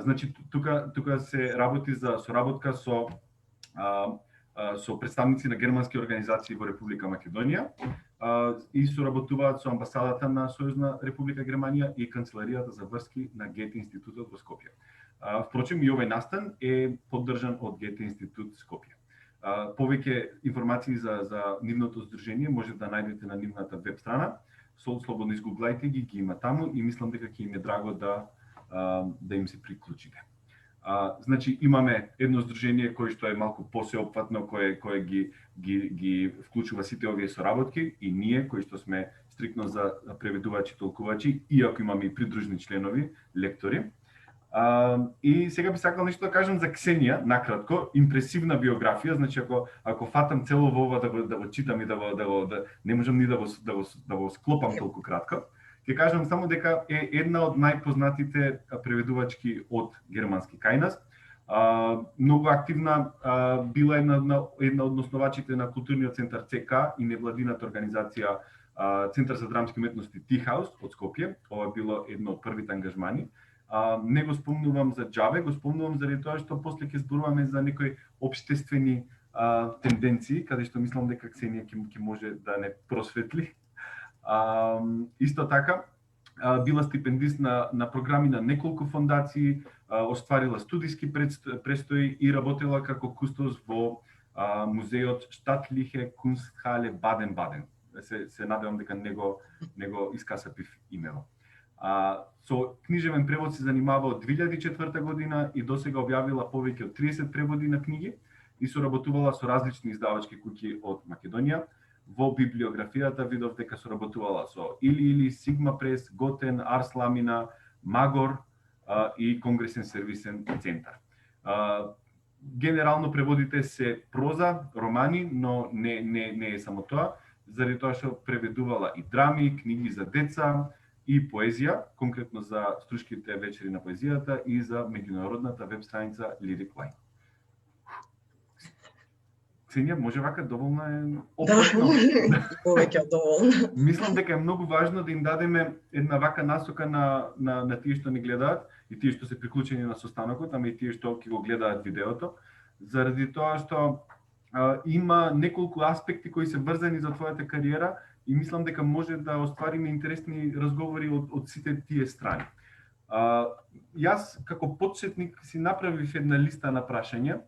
Значи тука се работи за соработка со представници на германски организации во Република Македонија и соработуваат со амбасадата на Сојузна Република Германија и канцеларијата за врски на Гете институтот во Скопје. Впрочем, и овој настан е поддржан од Гете институт Скопје. Повеќе информации за нивното здружение може да најдете на нивната веб страна. Слободно изгуглајте ги има таму и мислам дека ќе им е драго да им се приклучите. Значи имаме едно здружение кое што е малку посеопфатно, кое ги вклучува сите овие соработки и ние кои што сме стриктно за преведувачи, толкувачи, иако имаме и придружни членови, лектори. И сега би сакал нешто да кажам за Ксенија, накратко, импресивна биографија, значи ако фатам цело во ова да го читам и не можам ни да го склопам толку кратко, ќе кажам само дека е една од најпознатите преведувачки од германски кај нас. Многу активна била една од основачите на културниот центар ЦК и невладината организација Центар за драмски уметности Тихаус од Скопје. Ова било едно од првите ангажмани. Не го спомнувам за џабе, го спомнувам заради тоа што после ќе зборуваме за некои општествени тенденции, каде што мислам дека Ксенија ќе може да не просветли. Исто така, била стипендист на програми на неколку фондации, остварила студиски престои и работела како кустос во музеот Штатлихе Кунстхале Баден-Баден. Се надевам дека него искасапив имено. Со книжевен превод се занимава од 2004 година и досега објавила повеќе од 30 преводи на книги и соработувала со различни издавачки куќи од Македонија. Во библиографијата видов дека соработувала со Или, Сигма Прес, Готен, Арс Ламина, Магор и Конгресен сервисен центар. Генерално преводите се проза, романи, но не е само тоа, заради тоа што преведувала и драми, книги за деца и поезија, конкретно за Струшките вечери на поезијата и за меѓународната веб страница Lyric Line. Ксенија, може вака доволна е опфатно? Повеќе од доволна. Мислам дека е многу важно да им дадеме една вака насока на тие што ни гледаат и тие што се приклучени на состанокот, ама и тие што ќе го гледаат видеото, заради тоа што има неколку аспекти кои се врзани за твојата кариера и мислам дека може да оствариме интересни разговори од сите тие страни. Јас како почетник си направив една листа на прашања.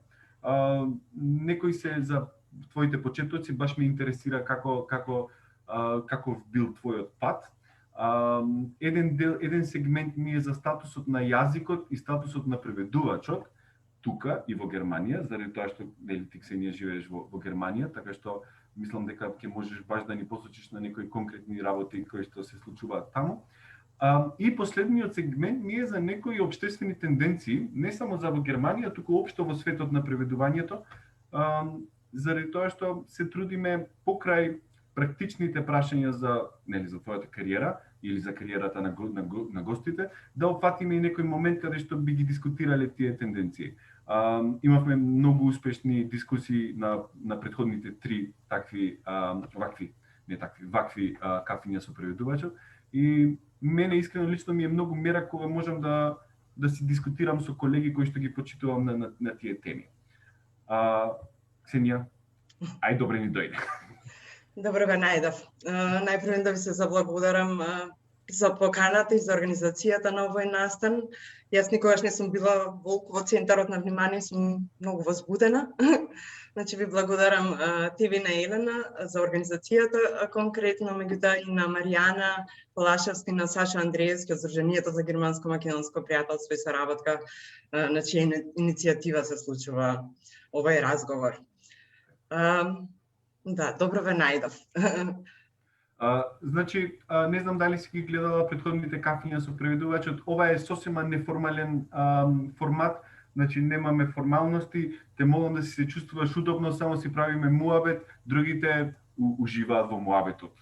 Некои се за твоите почетоци, баш ме интересира каков бил твојот пат. Еден сегмент ми е за статусот на јазикот и статусот на преведувачот тука и во Германија, заради тоа што ти Ксенија живееш во Германија, така што мислам дека ќе можеш баш да ни посочиш на некои конкретни работи кои што се случуваат таму. И последниот сегмент ми е за некои општествени тенденции, не само за во Германија, туку општо во светот на преведувањето, заради тоа што се трудиме покрај практичните прашања за твојата кариера или за кариерата на гостите, да опфатиме и некој момент каде што би ги дискутирале тие тенденции. Имавме многу успешни дискусии на претходните 3 вакви кафиња со преведувачот и мене искрено лично ми е многу мера кога можам да си дискутирам со колеги кои што ги почитувам на тие теми. Ксенија, ај добре ни дојде. Добро ве најдов. Најпрво да ви се заблагодарам за поканата и за организацијата на овој настан. Јас никогаш не сум била во центарот на внимание, сум многу возбудена. Значи ви благодарам тебе на Елена за организацијата, конкретно меѓутоа и на Маријана Палашевска и на Саша Андреевски од Здруженијето за германско-македонско пријателство и соработка, на чија иницијатива се случува овој разговор. Да, добро ве најдов. Значи, не знам дали си ги гледала претходните кафиња со преведувачот. Ова е сосема неформален формат, значи немаме формалности, те молам да си се чувствуваш удобно, само си правиме муабет, другите уживаат во муабетот.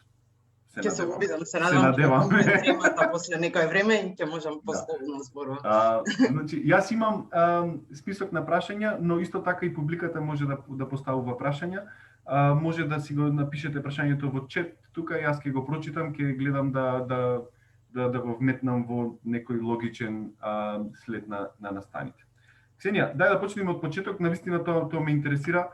Ќе се обидам, се надевам темата после некој време и ќе можам послободно зборува. Значи, јас имам список на прашања, но исто така и публиката може да поставува прашања. Може да си го напишете прашањето во чет тука, јас ќе го прочитам, ќе гледам да да го вметнам во некој логичен след на настаните. Ксенија, дај да почнеме од почеток, навистина тоа ме интересира.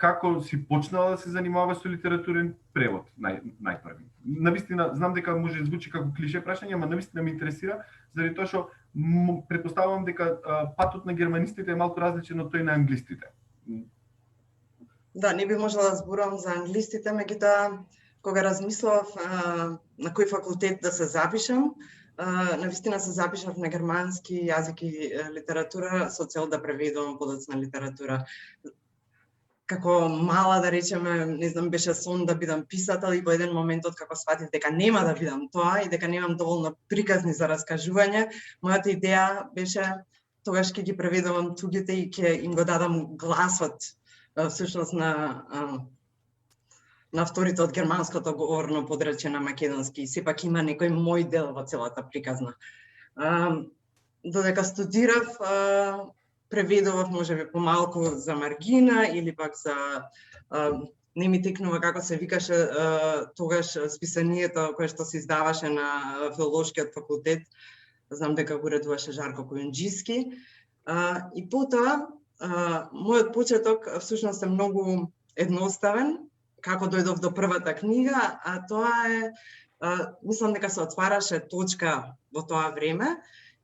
Како си почнала да се занимаваш со литературен превод најпрви? Навистина, знам дека може да звучи како клише прашање, ама навистина ме интересира, заради тоа што претпоставувам дека патот на германистите е малку различен од тој на англистите. Да, не би можела да зборувам за англистите, меѓутоа кога размислував на кој факултет да се запишам, навистина се запишав на германски јазик и литература со цел да преведувам подоцна литература. Како мала, да речеме, не знам, беше сон да бидам писател и во еден момент откако сватив дека нема да бидам тоа и дека немам доволно приказни за раскажување, мојата идеја беше тогаш ќе ги преведувам туѓите и ќе им го дадам гласот всушност на вторите од германското говорно подречје на македонски. Сепак има некој мој дел во целата приказна. Додека студирав, преведував можеби помалку за маргина или пак за не ми текнува како се викаше тогаш списанието кое што се издаваше на филолошкиот факултет. Знам дека го уредуваше Жарко Којунџиски. И потоа мојот почеток всушност е многу едноставен, како дојдов до првата книга, а тоа е, мислам дека се отвараше точка во тоа време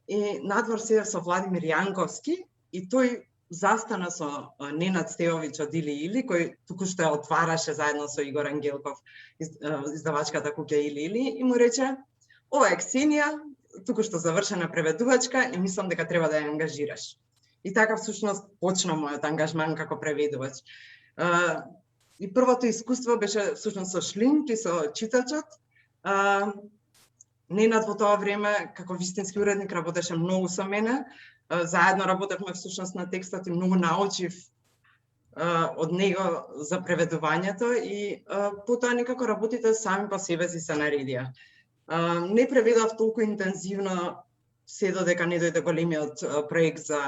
и надвор седев со Владимир Јанковски и тој застана со Ненад Стеовиќ од Или Или, кој току-што ја отвараше заедно со Игор Ангелков издавачката куќа Или Или и му рече: "Ова е Ксенија, току-што завршена преведувачка и мислам дека треба да ја ангажираш." И така всушност почна мојот ангажман како преведувач. И првото искуство беше всушност со Шлинк и со читачот. Ненад во тоа време, како вистински уредник, работеше многу со мене. Заедно работевме всушност на текстот и многу научив од него за преведувањето и потоа некако работите сами по себе си се наредија. Не преведав толку интензивно се додека не дојде големиот проект за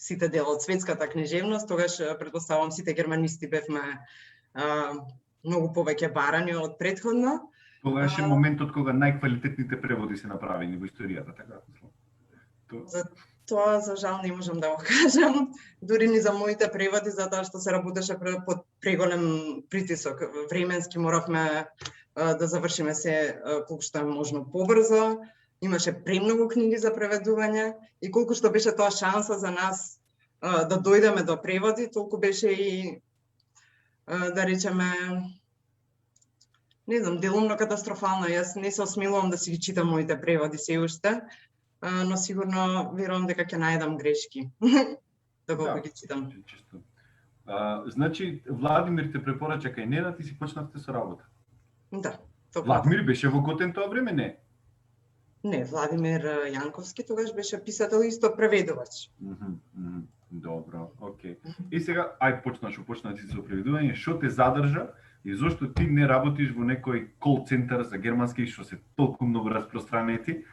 сите дел од светската книжевност, тогаш претпоставувам сите германисти бевме многу повеќе барани од претходно. Тогаш е моментот кога најквалитетните преводи се направени во историјата, така? За тоа, за жал, не можам да го кажам. Дури ни за моите преводи, затоа што се работеше под преголем притисок. Временски моравме да завршиме се колку што е можно побрзо. Имаше премногу книги за преведување и колку што беше тоа шанса за нас да дојдеме до преводи, толку беше и, да речеме, не знам, делумно катастрофално. Јас не се осмелувам да си ги читам моите преводи се уште, но сигурно верувам дека ќе најдам грешки доколку ги читам. Чисто. Значи, Владимир те препорача кај Ненад и си почнавте со работа. Да. Владимир беше во Готен тоа време, не? Не, Владимир Јанковски тогаш беше писател и исто преведувач. Добро, окей. И сега, почна ти со преведување, што те задржа и зошто ти не работиш во некој кол центар за германски, што се толку многу распространети?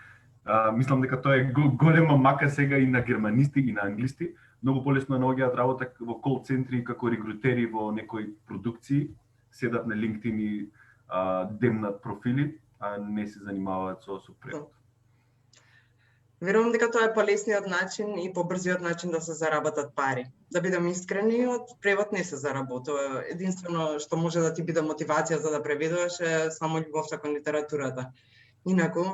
Мислам дека тоа е голема мака сега и на германисти и на англисти. Многу полесно наоѓаат работа во кол центри како рекрутери во некои продукции, седат на LinkedIn и демнат профили, а не се занимаваат со превод. Верувам дека тоа е полесниот начин и побрзиот начин да се заработат пари. Да бидам искрени, од превод не се заработува. Единствено што може да ти биде мотивација за да преведуваш е само љубовта кон литературата. Инаку,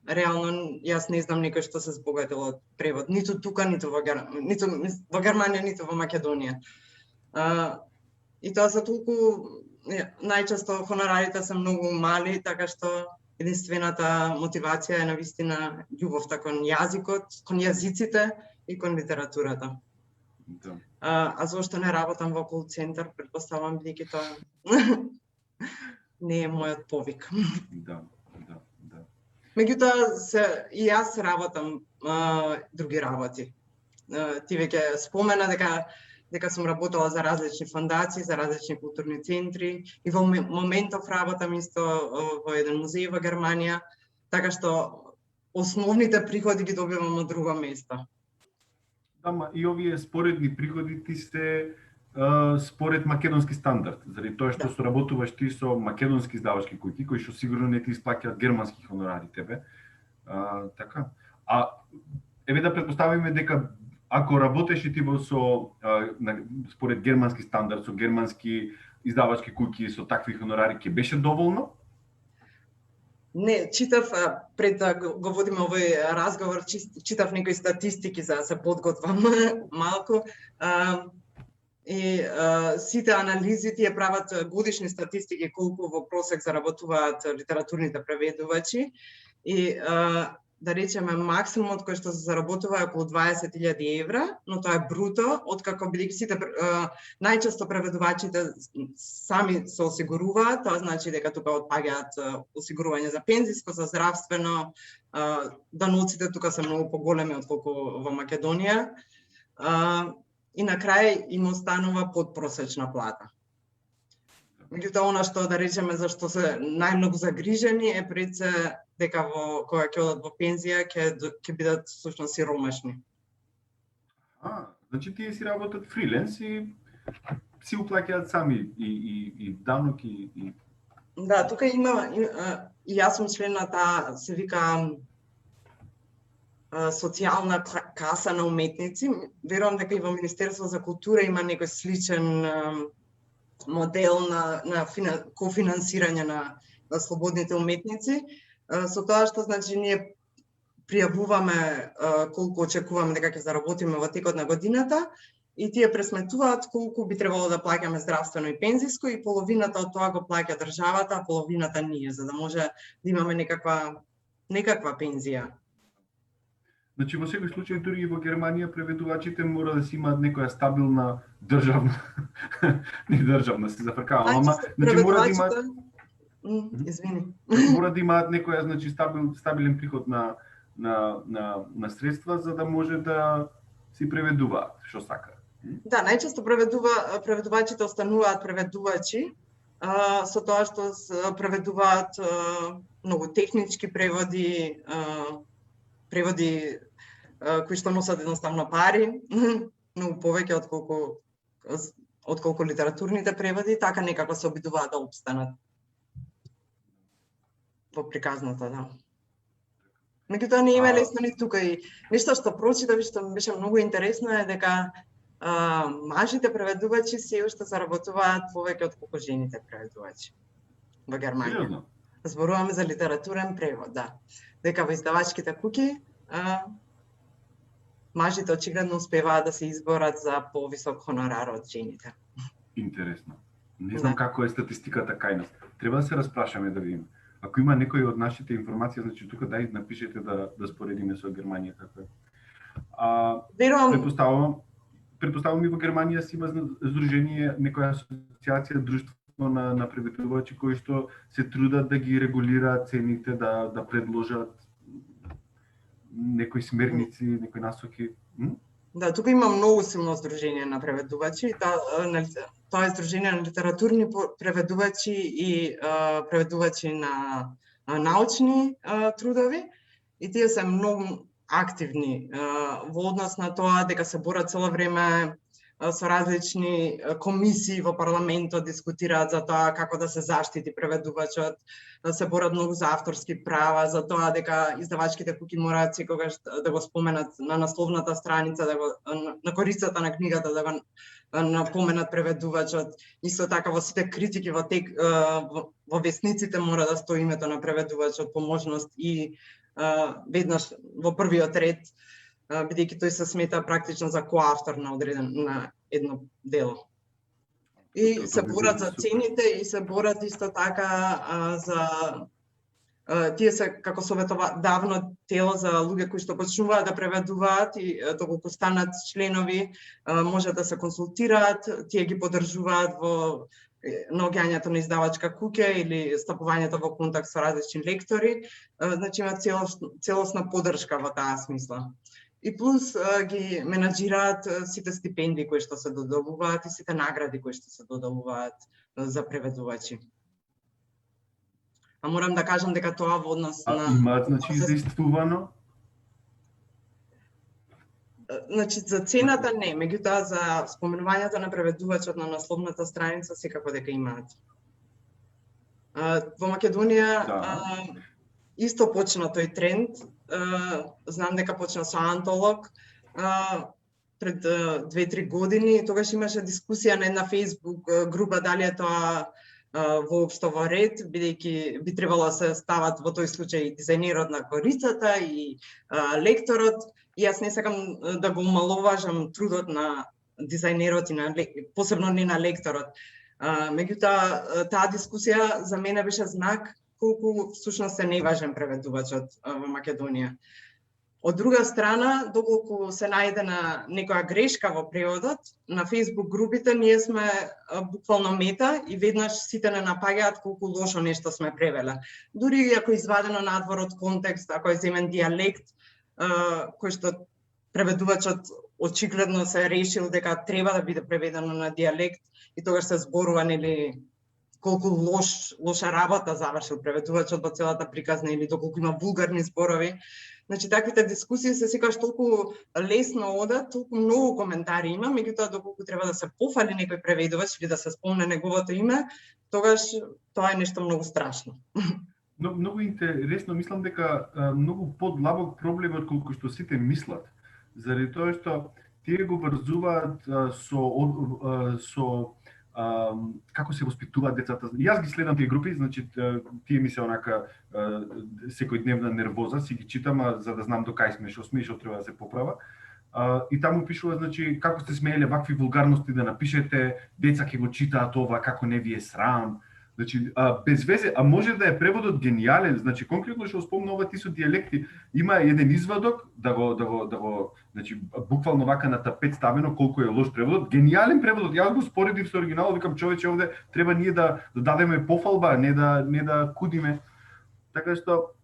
реално јас не знам некој што се збогатил од превод, ниту тука, ниту во Германија, ниту во Македонија. И тоа за толку најчесто хонорарите се многу мали, така што единствената мотивација е навистина љубовта кон јазикот, кон јазиците и кон литературата. Да. А зошто не работам во кол центар, претпоставувам бидејќи тоа не е мојот повик. Да. Меѓутоа, и јас работам други работи. Ти веќе спомена дека сум работела за различни фондации, за различни културни центри и во моментов работам исто во еден музеј во Германија, така што основните приходи ги добивам од друго место. Ама и овие споредни приходи ти се според македонски стандард, заради тоа што соработуваш ти со македонски издавачки куќи кои што сигурно не ти исплаќаат германски хонорари тебе. Така. Еве да претпоставиме дека ако работеше ти според германски стандард, со германски издавачки куќи со такви хонорари, ќе беше доволно? Не, читав пред да го водиме овој разговор, читав некои статистики за да се подготвам малку. И сите анализи тие прават годишни статистики колку во просек заработуваат литературните преведувачи и да речеме максимумот кој што се заработува е околу 20.000 евра, но тоа е бруто, откако бидејќи сите најчесто преведувачите сами се осигуруваат, тоа значи дека тука отпаѓаат осигурување за пензиско, за здравствено, даноците тука се многу поголеми отколку во Македонија. И на крај им останува подпросечна плата. Меѓутоа, она што да речеме за што се најмногу загрижени е пред се дека кога ќе одат во пензија ќе бидат всушност сиромашни. Значи тие си работат фриленс и си уплаќаат сами и данок и Да, тука има и јас сум член на таа се вика социјална каса на уметници. Верувам дека и во Министерство за култура има некој сличен модел на кофинансирање на слободните уметници. Со тоа што значи ние пријавуваме колку очекуваме дека ќе заработиме во текот на годината и тие пресметуваат колку би требало да плаќаме здравствено и пензиско и половината од тоа го плаќа државата, а половината ние, за да може да имаме некаква пензија. Значи во секој случај дури и во Германија преведувачите мора да си имаат некоја стабилна државна не државна, се зафркавам, ама значи мора да имаат мора да имаат некоја значи стабилен приход на средства за да може да си преведуваат што сакаат. Да, најчесто преведувачите остануваат преведувачи со тоа што преведуваат многу технички преводи, кои што носат едноставно пари, многу повеќе отколку литературните преводи, така некако се обидуваат да опстанат во приказната, да. Меѓутоа не има лесно ни тука и нешто што прочитав и што ми беше многу интересно е дека мажите преведувачи се уште заработуваат повеќе отколку жените преведувачи во Германија. Зборуваме за литературен превод, да. Дека во издавачките куќи мажите очигледно успеваат да се изборат за повисок хонорар од жените. Интересно. Не знам како е статистиката кај нас. Треба да се распрашаме да видиме. Ако има некој од нашите информации, значи тука дај напишете да споредиме со Германија како е. Претпоставувам и во Германија си има здружение, некоја асоциација, друштво на преведувачи кои што се трудат да ги регулираат цените, да предложат некои смерници, некои насоки. Да, тука има многу силно здружение на преведувачи. Тоа е здружение на литературни преведувачи и преведувачи на научни трудови. И тие се многу активни во однос на тоа дека се борат цело време со различни комисии во парламентот, дискутираат за тоа како да се заштити преведувачот, се борат многу за авторски права, за тоа дека издавачките куќи мораат секогаш да го споменат на насловната страница, на корицата на книгата да го напоменат преведувачот. Исто така во сите критики во весниците мора да стои името на преведувачот по можност и веднаш во првиот ред, бидејќи тој се смета практично за коавтор на едно дело. И се борат за цените и се борат исто така за тие се како советодавно тело за луѓе кои што почнуваат да преведуваат и доколку станат членови може да се консултираат, тие ги поддржуваат во наоѓањето на издавачка куќа или стапувањето во контакт со различни лектори, значи има целосна поддршка во таа смисла. И плюс ги менаџираат сите стипендии кои што се доделуваат и сите награди кои што се доделуваат за преведувачи. А морам да кажам дека тоа во однос на... Имаат, значи, издействувано? Значи за цената не, меѓутоа за споменувањето на преведувачот на насловната страница секако дека имаат. Во Македонија исто почна тој тренд. Знам дека почна со Антолог пред 2-3 години. Тогаш имаше дискусија на една Facebook група дали е тоа воопшто во ред, бидејќи би требало да се стават во тој случај дизајнерот на корицата и лекторот. И јас не сакам да го умаловажам трудот на дизајнерот и на посебно не на лекторот. Меѓутоа таа дискусија за мене беше знак колку всушност е неважен преведувачот во Македонија. Од друга страна, доколку се најдена некоја грешка во преводот, на Facebook групите ние сме буквално мета и веднаш сите не напаѓаат колку лошо нешто сме превеле. Дури ако извадено надвор од контекст, ако е земен дијалект, кој што преведувачот очигледно се решил дека треба да биде преведено на дијалект и тогаш се зборува нели колку лоша работа завршил преведувачот во целата приказна или доколку има вулгарни зборови. Значи, таквите дискусии се секогаш толку лесно одат, толку многу коментари има, меѓутоа доколку треба да се пофали некој преведувач или да се спомне неговото име, тогаш тоа е нешто многу страшно. Многу интересно, мислам дека многу подлабок проблем од колку што сите мислат. Заради тоа што тие го врзуваат со како се воспитуваат децата. Јас ги следам тие групи, значи тие ми се онака секојдневна нервоза, си ги читам за да знам до кај сме, што треба да се поправа. И таму пишува, значи, како сте смееле вакви вулгарности да напишете, деца ќе го читаат ова, како не ви е срам. Значи, без везе, а може да е преводот гениален, значи конкретно што спомнува ти со дијалекти, има еден извадок да го значи буквално вака на тапет ставено колку е лош преводот, гениален преводот. Јас го споредив со оригиналот, викам човече овде треба ние да дадеме пофалба, не да кудиме. Така што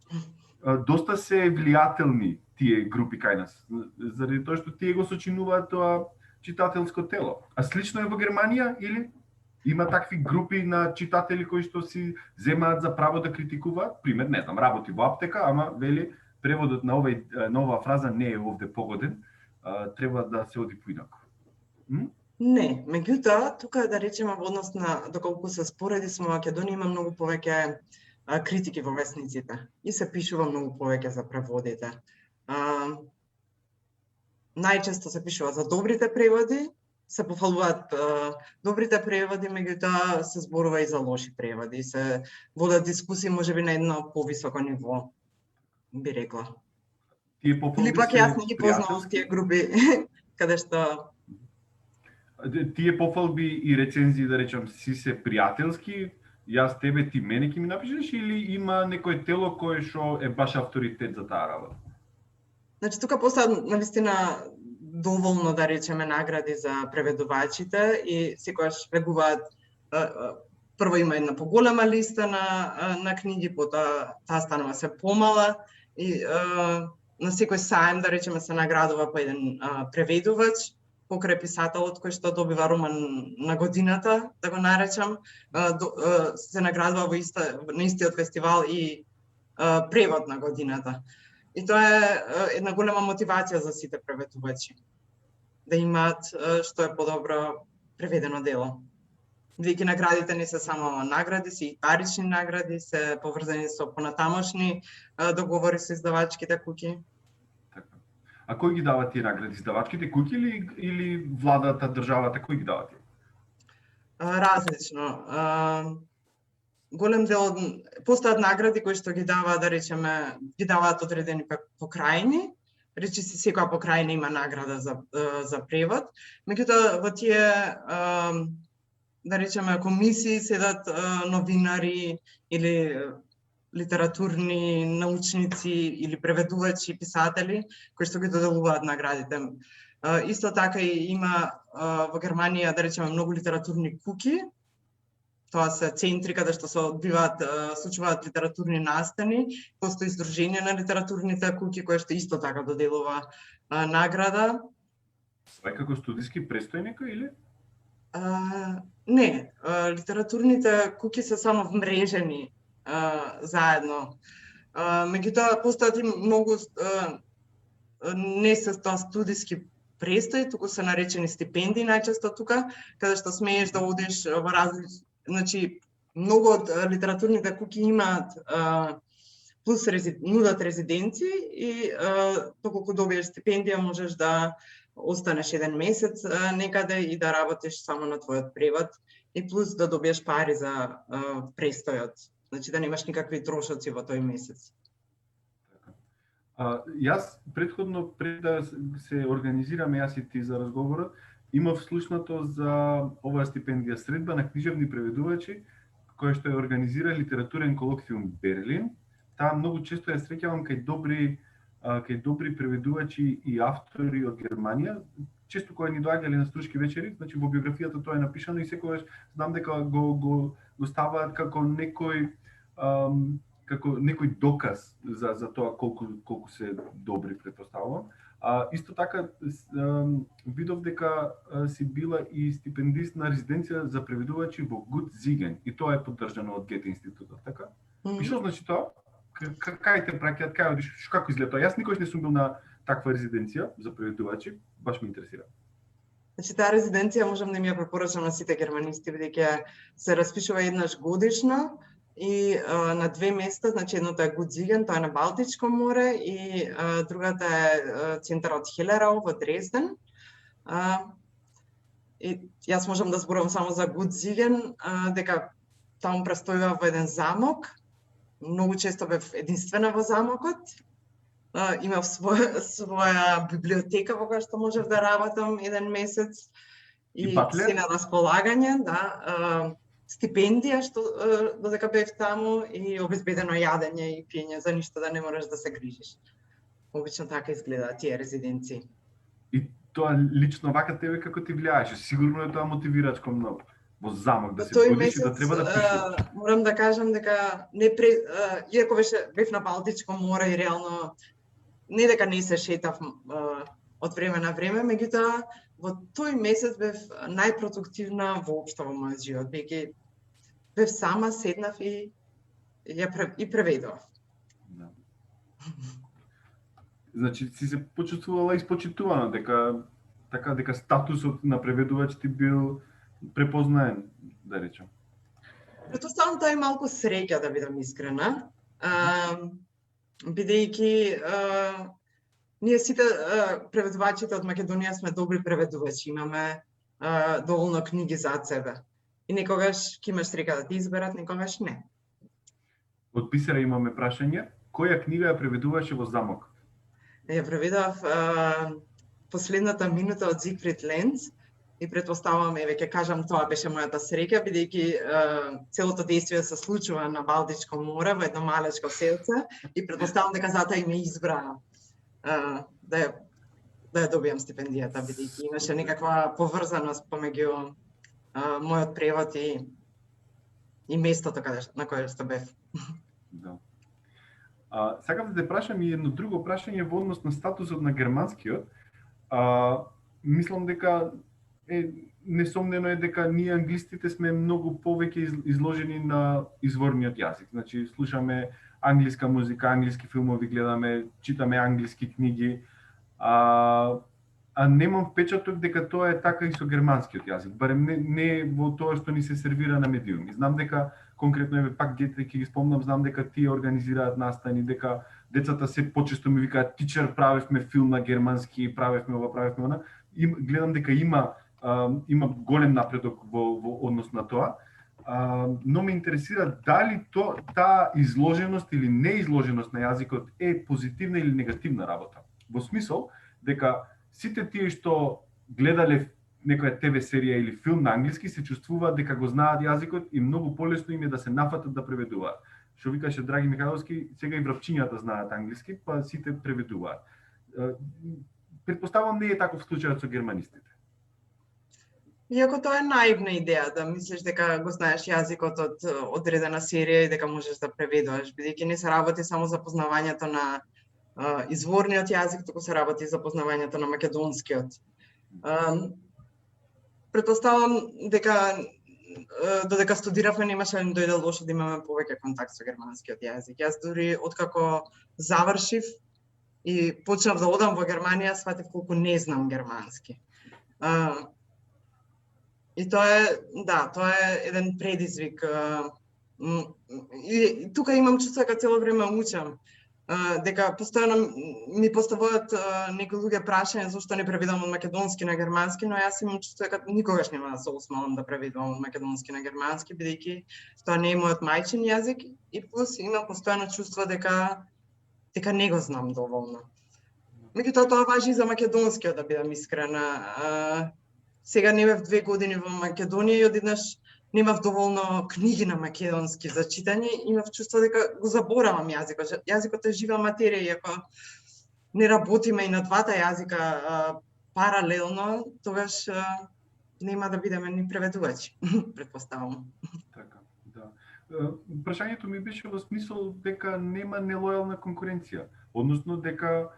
доста се влијателни тие групи кај нас, заради тоа што тие го сочинуваат тоа читателско тело. А слично е во Германија или? Има такви групи на читатели кои што си земаат за право да критикуваат, пример, не знам, работи во аптека, ама вели преводот на оваа фраза не е овде погоден, треба да се оди поинаку. Не, меѓутоа, тука да речеме во однос на доколку се спореди со Македонија има многу повеќе критики во весниците и се пишува многу повеќе за преводите. Најчесто се пишува за добрите преводи, се пофалуваат добрите преводи, меѓутоа се зборува и за лоши преводи, се водат дискусии можеби на едно повисоко ниво, би рекла. Или пак јас не ги познавам тие групи каде што тие пофалби и рецензии, да речам, си се пријателски, јас тебе, ти мене ќе ми напишеш, или има некој тело кое што е баш авторитет за таа работа? Значи, тука постојат навистина доволно, да речеме, награди за преведувачите и секогаш регуваат, прво има една поголема листа на книги, потоа таа станува се помала и на секој саем, да речеме, се наградува по еден преведувач, покрај писателот кој што добива роман на годината, да го наречам, се наградува на истиот фестивал и превод на годината. И тоа е една голема мотивација за сите преведувачи, да имаат што е подобро преведено дело. Бидејќи наградите не се само награди, се и парични награди, се поврзани со понатамошни договори со издавачките куќи. Така. А кој ги дава тие награди? Издавачките куќи или владата, државата, кој ги дава тие? Различно. Голем дел постојат награди кои што ги даваат, да речеме, ги даваат одредени покрајни. Речи се секоја покрајна има награда за превод. Меѓутоа во тие да речеме комисии седат новинари или литературни научници или преведувачи, писатели кои што ги доделуваат наградите. Исто така и има во Германија, да речеме, многу литературни куќи. Тоа се центри каде што се случуваат литературни настани, постои издружение на литературните куќи кое што исто така доделува награда. Тоа е како студиски престој некој или? Не, литературните куќи се само вмрежени заедно. Меѓутоа постојат и многу не се тоа студиски престои, туку се наречени стипендии најчесто тука, каде што смееш да одиш во различни, значи многу од литературните куќи имаат плюс нудат резиденции и доколку добиеш стипендија можеш да останеш еден месец некаде и да работиш само на твојот превод и плюс да добиеш пари за престојот. Значи да немаш никакви трошоци во тој месец. Јас претходно, пред да се организираме јас и ти за разговорот, имав слушнато за оваа стипендија средба на книжевни преведувачи, која што ја организира литературен колоквиум Берлин. Таа многу често ја среќавам кај добри преведувачи и автори од Германија, често кои ни доаѓале на струшки вечери, значи во биографијата тоа е напишано и секогаш знам дека го ставаат како некој доказ за тоа колку се добри, претпоставувам. Исто така видов дека си била и стипендист на резиденција за преведувачи во Гудзиген и тоа е поддржано од Гете институтот, така? И што значи тоа? Кај те праќаат, кај одиш, како изгледа тоа? Јас никогаш не сум бил на таква резиденција за преведувачи, баш ме интересира. Значи таа резиденција можам да ми ја препорачам на сите германисти, бидејќи се распишува еднаш годишно и на две места, значи едното е Гудзиген, тоа е на Балтичко море и другата е центарот Хелерау во Дрезден. И јас можам да зборувам само за Гудзиген, дека таму престојува во еден замок. Многу често бев единствена во замокот. Имав своја библиотека во која што можев да работам еден месец и се на располагање, да. Стипендија што додека бев таму и обезбедено јадење и пиење, за ништо да не мораш да се грижиш. Обично така изгледаат тие резиденции. И тоа лично вака тебе како ти влијаеше? Сигурно е тоа мотивирачко многу. Во замок да се будиш и да треба да пишеш. Морам да кажам дека иако бев на Балтичко море и реално не дека не се шетав од време на време, меѓутоа во тој месец бев најпродуктивна воопшто во мојот живот, бидејќи бев сама, седнав и преведував. Да. Значи си се почувствувала испочитувана дека статусот на преведувач ти бил препознаен, да речем. Претпоставам тоа е малку среќа, да бидам искрена, бидејќи ние сите преведувачите од Македонија сме добри преведувачи, имаме доволно книги зад себе. И некогаш ќе имаш среќа да ти изберат, некогаш не. Од писара имаме прашање, која книга ја преведуваше во замок? Ја преведав Последната минута од Зигфрид Ленц и претпоставам, ќе кажам, тоа беше мојата среќа, бидејќи целото действие се случува на Балтичко море, во едно малечко селце, и претпоставам дека затоа и ме избра да ја добијам стипендијата, бидејќи имаше некаква поврзаност помеѓу мојот превод и местото на кое што бев. Да. Сакам да те прашам и едно друго прашање во однос на статусот на германскиот. Мислам дека несомнено е дека ние англистите сме многу повеќе изложени на изворниот јазик. Значи слушаме англиска музика, англиски филмови гледаме, читаме англиски книги. А немам впечаток дека тоа е така и со германскиот јазик, барем не во тоа што ни се сервира на медиуми. Знам дека конкретно пак Гете ќе ги спомнам, знам дека тие организираат настани, дека децата се почесто ми викаат тичер, правевме филм на германски, правевме ова, правевме она. Гледам дека има голем напредок во однос на тоа. Но ме интересира дали таа изложеност или неизложеност на јазикот е позитивна или негативна работа. Во смисол дека сите тие што гледале некоја ТВ серија или филм на англиски се чувствуваат дека го знаат јазикот и многу полесно им е да се нафатат да преведуваат. Што викаше Драги Михайловски, сега и врапчињата знаат англиски, па сите преведуваат. Претпоставам не е таков случајот со германистите. Иако тоа е наивна идеја, да мислиш дека го знаеш јазикот од одредена серија и дека можеш да преведуваш, бидејќи не се работи само за познавањето на изворниот јазик, туку се работи за познавањето на македонскиот. Претпоставам дека додека студиравме немаше да ни дојде лошо да имаме повеќе контакт со германскиот јазик. Јас дури откако завршив и почнав да одам во Германија, сватив колку не знам германски. И тоа е еден предизвик. И тука имам чувство дека цело време учам. Дека постојано ми поставуваат некои луѓе прашања зошто не преведувам од македонски на германски, но јас имам чувство дека никогаш нема да се осмелам да преведувам од македонски на германски, бидејќи тоа не е мојот мајчин јазик и плюс имам постојано чувство дека не го знам доволно. Меѓутоа тоа важи и за македонскиот, да бидам искрена. Сега не бев 2 години во Македонија и одеднаш немав доволно книги на македонски за читање, имав чувство дека го заборавам јазикот. Јазикот е жива материја и ако не работиме и на двата јазика паралелно, тогаш нема да бидеме ни преведувачи, предпоставувам. Така, да. Прашањето ми беше во смисол дека нема нелојална конкуренција, односно дека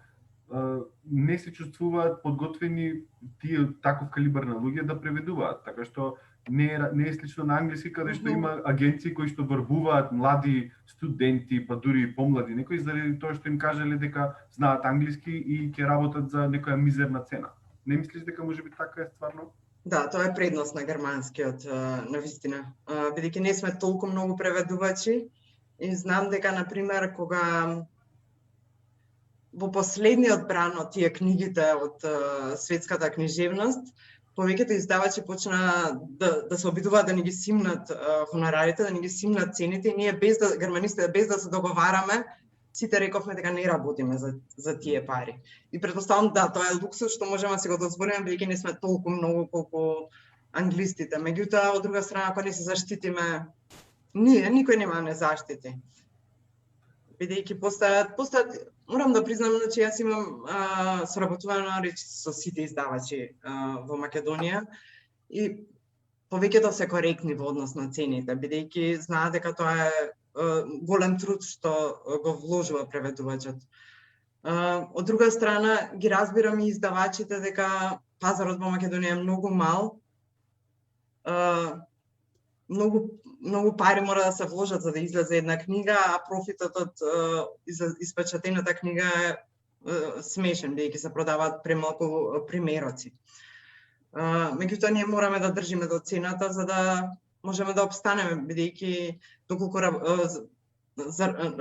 не се чувствуваат подготвени тие таков калибар на луѓе да преведуваат, така што не е слично на англиски, каде што има агенции кои што врбуваат млади студенти, па дури и помлади некои, заради тоа што им кажале дека знаат англиски и ќе работат за некоја мизерна цена. Не мислиш дека можеби така е стварно? Да, тоа е предност на германскиот, навистина. Бидејќи не сме толку многу преведувачи и знам дека, например, кога во последниот бран од тие книгите од светската книжевност, повеќето издавачи почна да се обидуваат да ни ги симнат хонорарите, да ни ги симнат цените и ние германистите без да се договараме, сите рековме дека не работиме за тие пари. И претпоставам да, тоа е луксус што можеме да си го дозволиме бидејќи не сме толку многу колку англистите. Меѓутоа, од друга страна, ако не се заштитиме, никој нема да не заштити. Бидејќи постојат, морам да признам, че јас имам соработувано речи со сите издавачи во Македонија и повеќето се коректни во однос на цените, бидејќи знаат дека тоа е голем труд што го вложува преведувачот. Од друга страна, ги разбирам и издавачите дека пазарот во Македонија е многу мал, многу пари мора да се вложат за да излезе една книга, а профитот од испечатената книга е смешен, бидејќи се продаваат премалку примероци. Меѓутоа, ние мораме да држиме до цената за да можеме да обстанеме, бидејќи доколку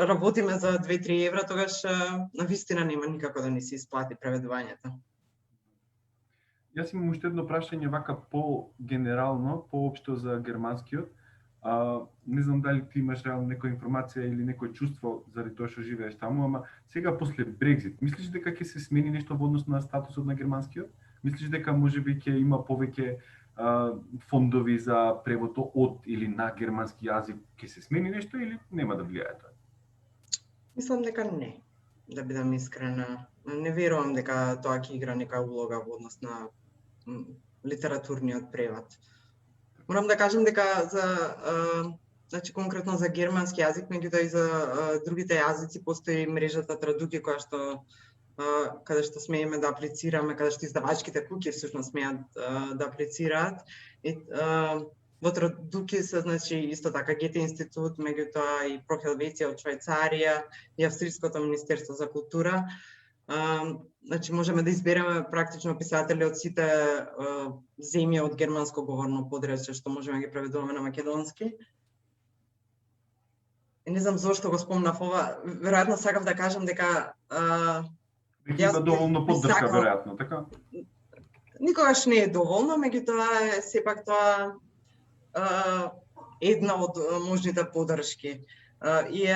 работиме за 2-3 евра, тогаш навистина нема никако да ни се исплати преведувањето. Јас имам уште едно прашање вака по-генерално, поопшто за германскиот. Не знам дали ти имаш реално некоја информација или некој чувство заради тоа што живееш таму, ама сега после Брекзит, мислиш дека ќе се смени нешто во однос на статусот на германскиот? Мислиш дека можеби ќе има повеќе фондови за превод од или на германски јазик, ќе се смени нешто или нема да влијае тоа? Мислам дека не, да бидам искрена. Не верувам дека тоа ќе игра нека улога во однос на литературниот превод. Морам да кажам дека значи конкретно за германски јазик, меѓутоа и за другите јазици постои мрежата Традуки која што каде што смееме да аплицираме, каде што издавачките куќи всушност смеат да аплицираат. И во Традуки се значи исто така Гете институт, меѓутоа и Про Хелветија од Швајцарија и Австриското министерство за култура. Значи можеме да избереме практично писатели од сите земји од германско говорно подречје што можеме да ги преведуваме на македонски. И не знам зошто го спомнав ова, веројатно сакав да кажам дека има доволно поддршка веројатно, така? Никогаш не е доволно, меѓутоа е сепак тоа една од можните поддршки. И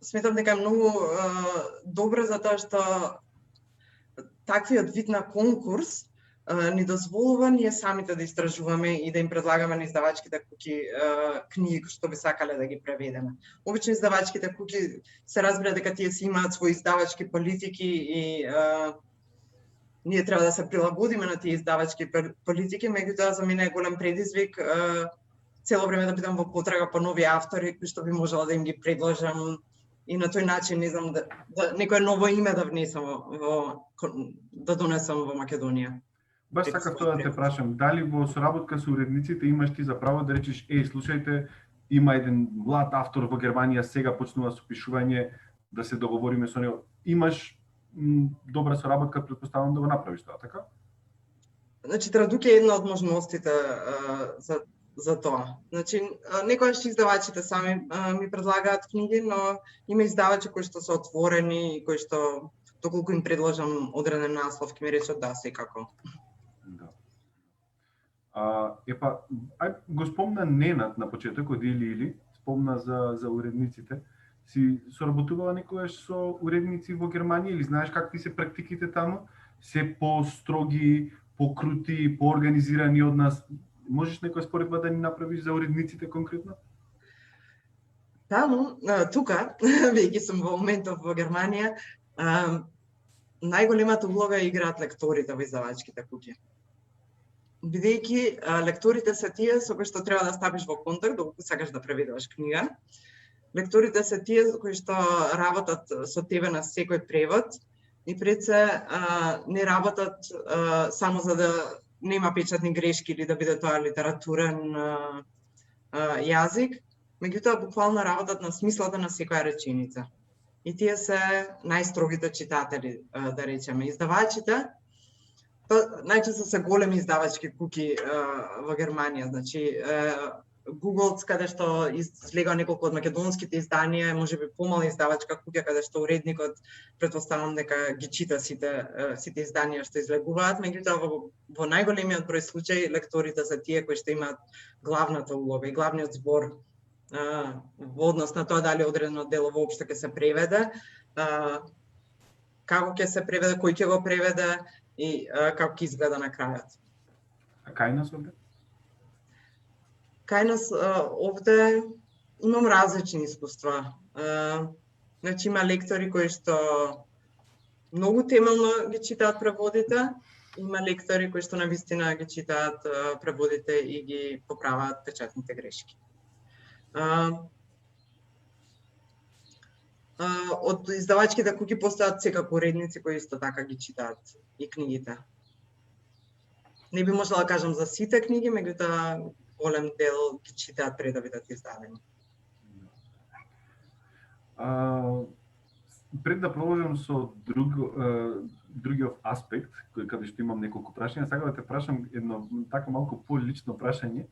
сметам дека е многу добро затоа што таквиот вид на конкурс ни дозволува ние самите да истражуваме и да им предлагаме на издавачките куќи книги што би сакале да ги преведеме. Обично издавачките куќи се разбира дека тие си имаат своји издавачки политики и ние треба да се прилагодиме на тие издавачки политики, меѓутоа за мене е голем предизвик цело време да бидам во потрага по нови автори кои што би можела да им ги предложам и на тој начин, не знам, да некое ново име да внесам да донесам во Македонија. Баш сакав тоа да те прашам, дали во соработка со уредниците имаш ти за право да речеш, слушајте, има еден млад автор во Германија, сега почнува со пишување, да се договориме со него. Имаш добра соработка претпоставам да го направиш тоа, така? Значи, традуција е една од можностите за тоа. Значи, некогаш издавачите сами ми предлагаат книги, но има издавачи кои што се отворени и кои што доколку им предложам одреден наслов, ќе ми речат да, секако. Да. Го спомна Ненад на почетокот или спомна за уредниците. Си соработувала некогаш со уредници во Германија или знаеш какви се практиките таму? Се по-строги, покрути, поорганизирани од нас? Можеш некоја споредба да ни направиш за уредниците конкретно? Таму, тука, веќе сум во моментов во Германија, најголемата улога играат лекторите во издавачките куќи. Бидејќи лекторите се тие со кои што треба да стапиш во контакт доколку сакаш да преведуваш книга. Лекторите се тие кои што работат со тебе на секој превод и пред се не работат само за да нема печатни грешки или да биде тоа литературен јазик, меѓутоа буквално работат на смислата на секоја реченица. И тие се најстрогите читатели, да речеме. Издавачите, најчесто се големи издавачки куќи во Германија, значи Google, каде што излега неколку од македонските изданија, можеби помала издавачка куќа каде што уредникот претпоставам дека ги чита сите изданија што излегуваат, меѓутоа во најголемиот број случаи лекторите се тие кои што имаат главната улога и главниот збор во однос на тоа дали одредено дело воопшто ќе се преведе, како ќе се преведе, кој ќе го преведе и како ќе изгледа на крајот. А кај нас овде? Кај нас овде имам различни искуства. Значи има лектори кои што многу темелно ги читаат преводите, има лектори кои што навистина ги читаат преводите и ги поправаат печатните грешки. Од издавачките куќи постојат секако уредници кои исто така ги читаат и книгите. Не би можела да кажам за сите книги, меѓутоа голем дел ги читаат пред да бидат издадени. Пред да продолжам со другиот аспект, каде што имам неколку прашања, сакам да те прашам едно така малку полично прашање.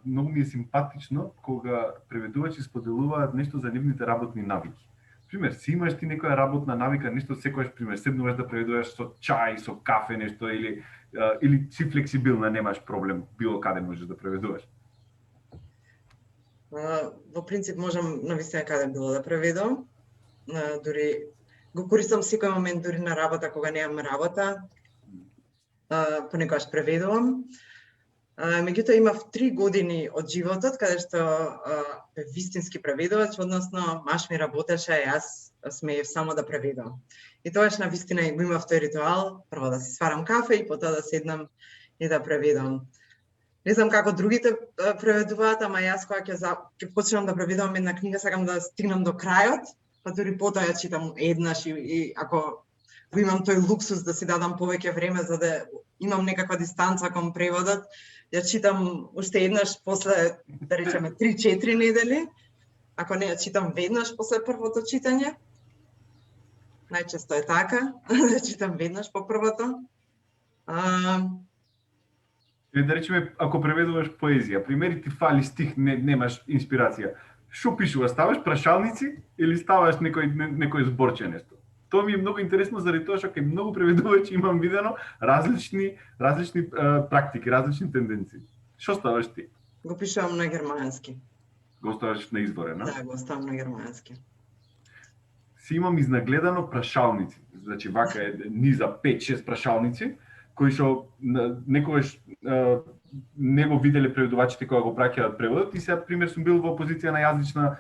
Многу ми е симпатично кога преведувачи споделуваат нешто за нивните работни навики. Пример, си имаш ти некоја работна навика, нешто секогаш, пример, седнуваш да преведуваш со чај, со кафе, нешто или си флексибилна, немаш проблем, било каде можеш да преведуваш? Во принцип можам навистина каде било да преведувам. Дури го користам секој момент дури на работа кога немам работа. Понекогаш преведувам. Меѓутоа имав 3 години од животот каде што бев вистински преведувач, односно маш ми работеше, јас смеев само да преведувам. И тоаш навистина го имав тој ритуал, прво да си сварам кафе и потоа да седнам и да преведувам. Не знам како другите преведуваат, ама јас кога ќе почнам да преведувам една книга, сакам да стигнам до крајот, па дури потоа ја читам еднаш и ако го имам тој луксус да си дадам повеќе време за да имам некаква дистанца кон преводот, ја читам уште еднаш после, да речеме, 3-4 недели. Ако не ја читам веднаш после првото читање, најчесто е така, да читам веднаш по првото. Или да речеме, ако преведуваш поезија, примери ти фали стих, немаш инспирација. Што пишуваш? Ставаш прашалници или ставаш некој зборче нешто? Тоа ми е многу интересно заради тоа што кај многу преведувачи имам видено различни практики, различни тенденции. Што ставаш ти? Го пишувам на германски. Го ставаш на изворен, Да, го ставам на германски. Си имам изнагледано прашалници. Значи вака е низа 5-6 прашалници кои што некогаш не го виделе преведувачите кога го праќаат преводот и сега пример сум бил во позиција на јазична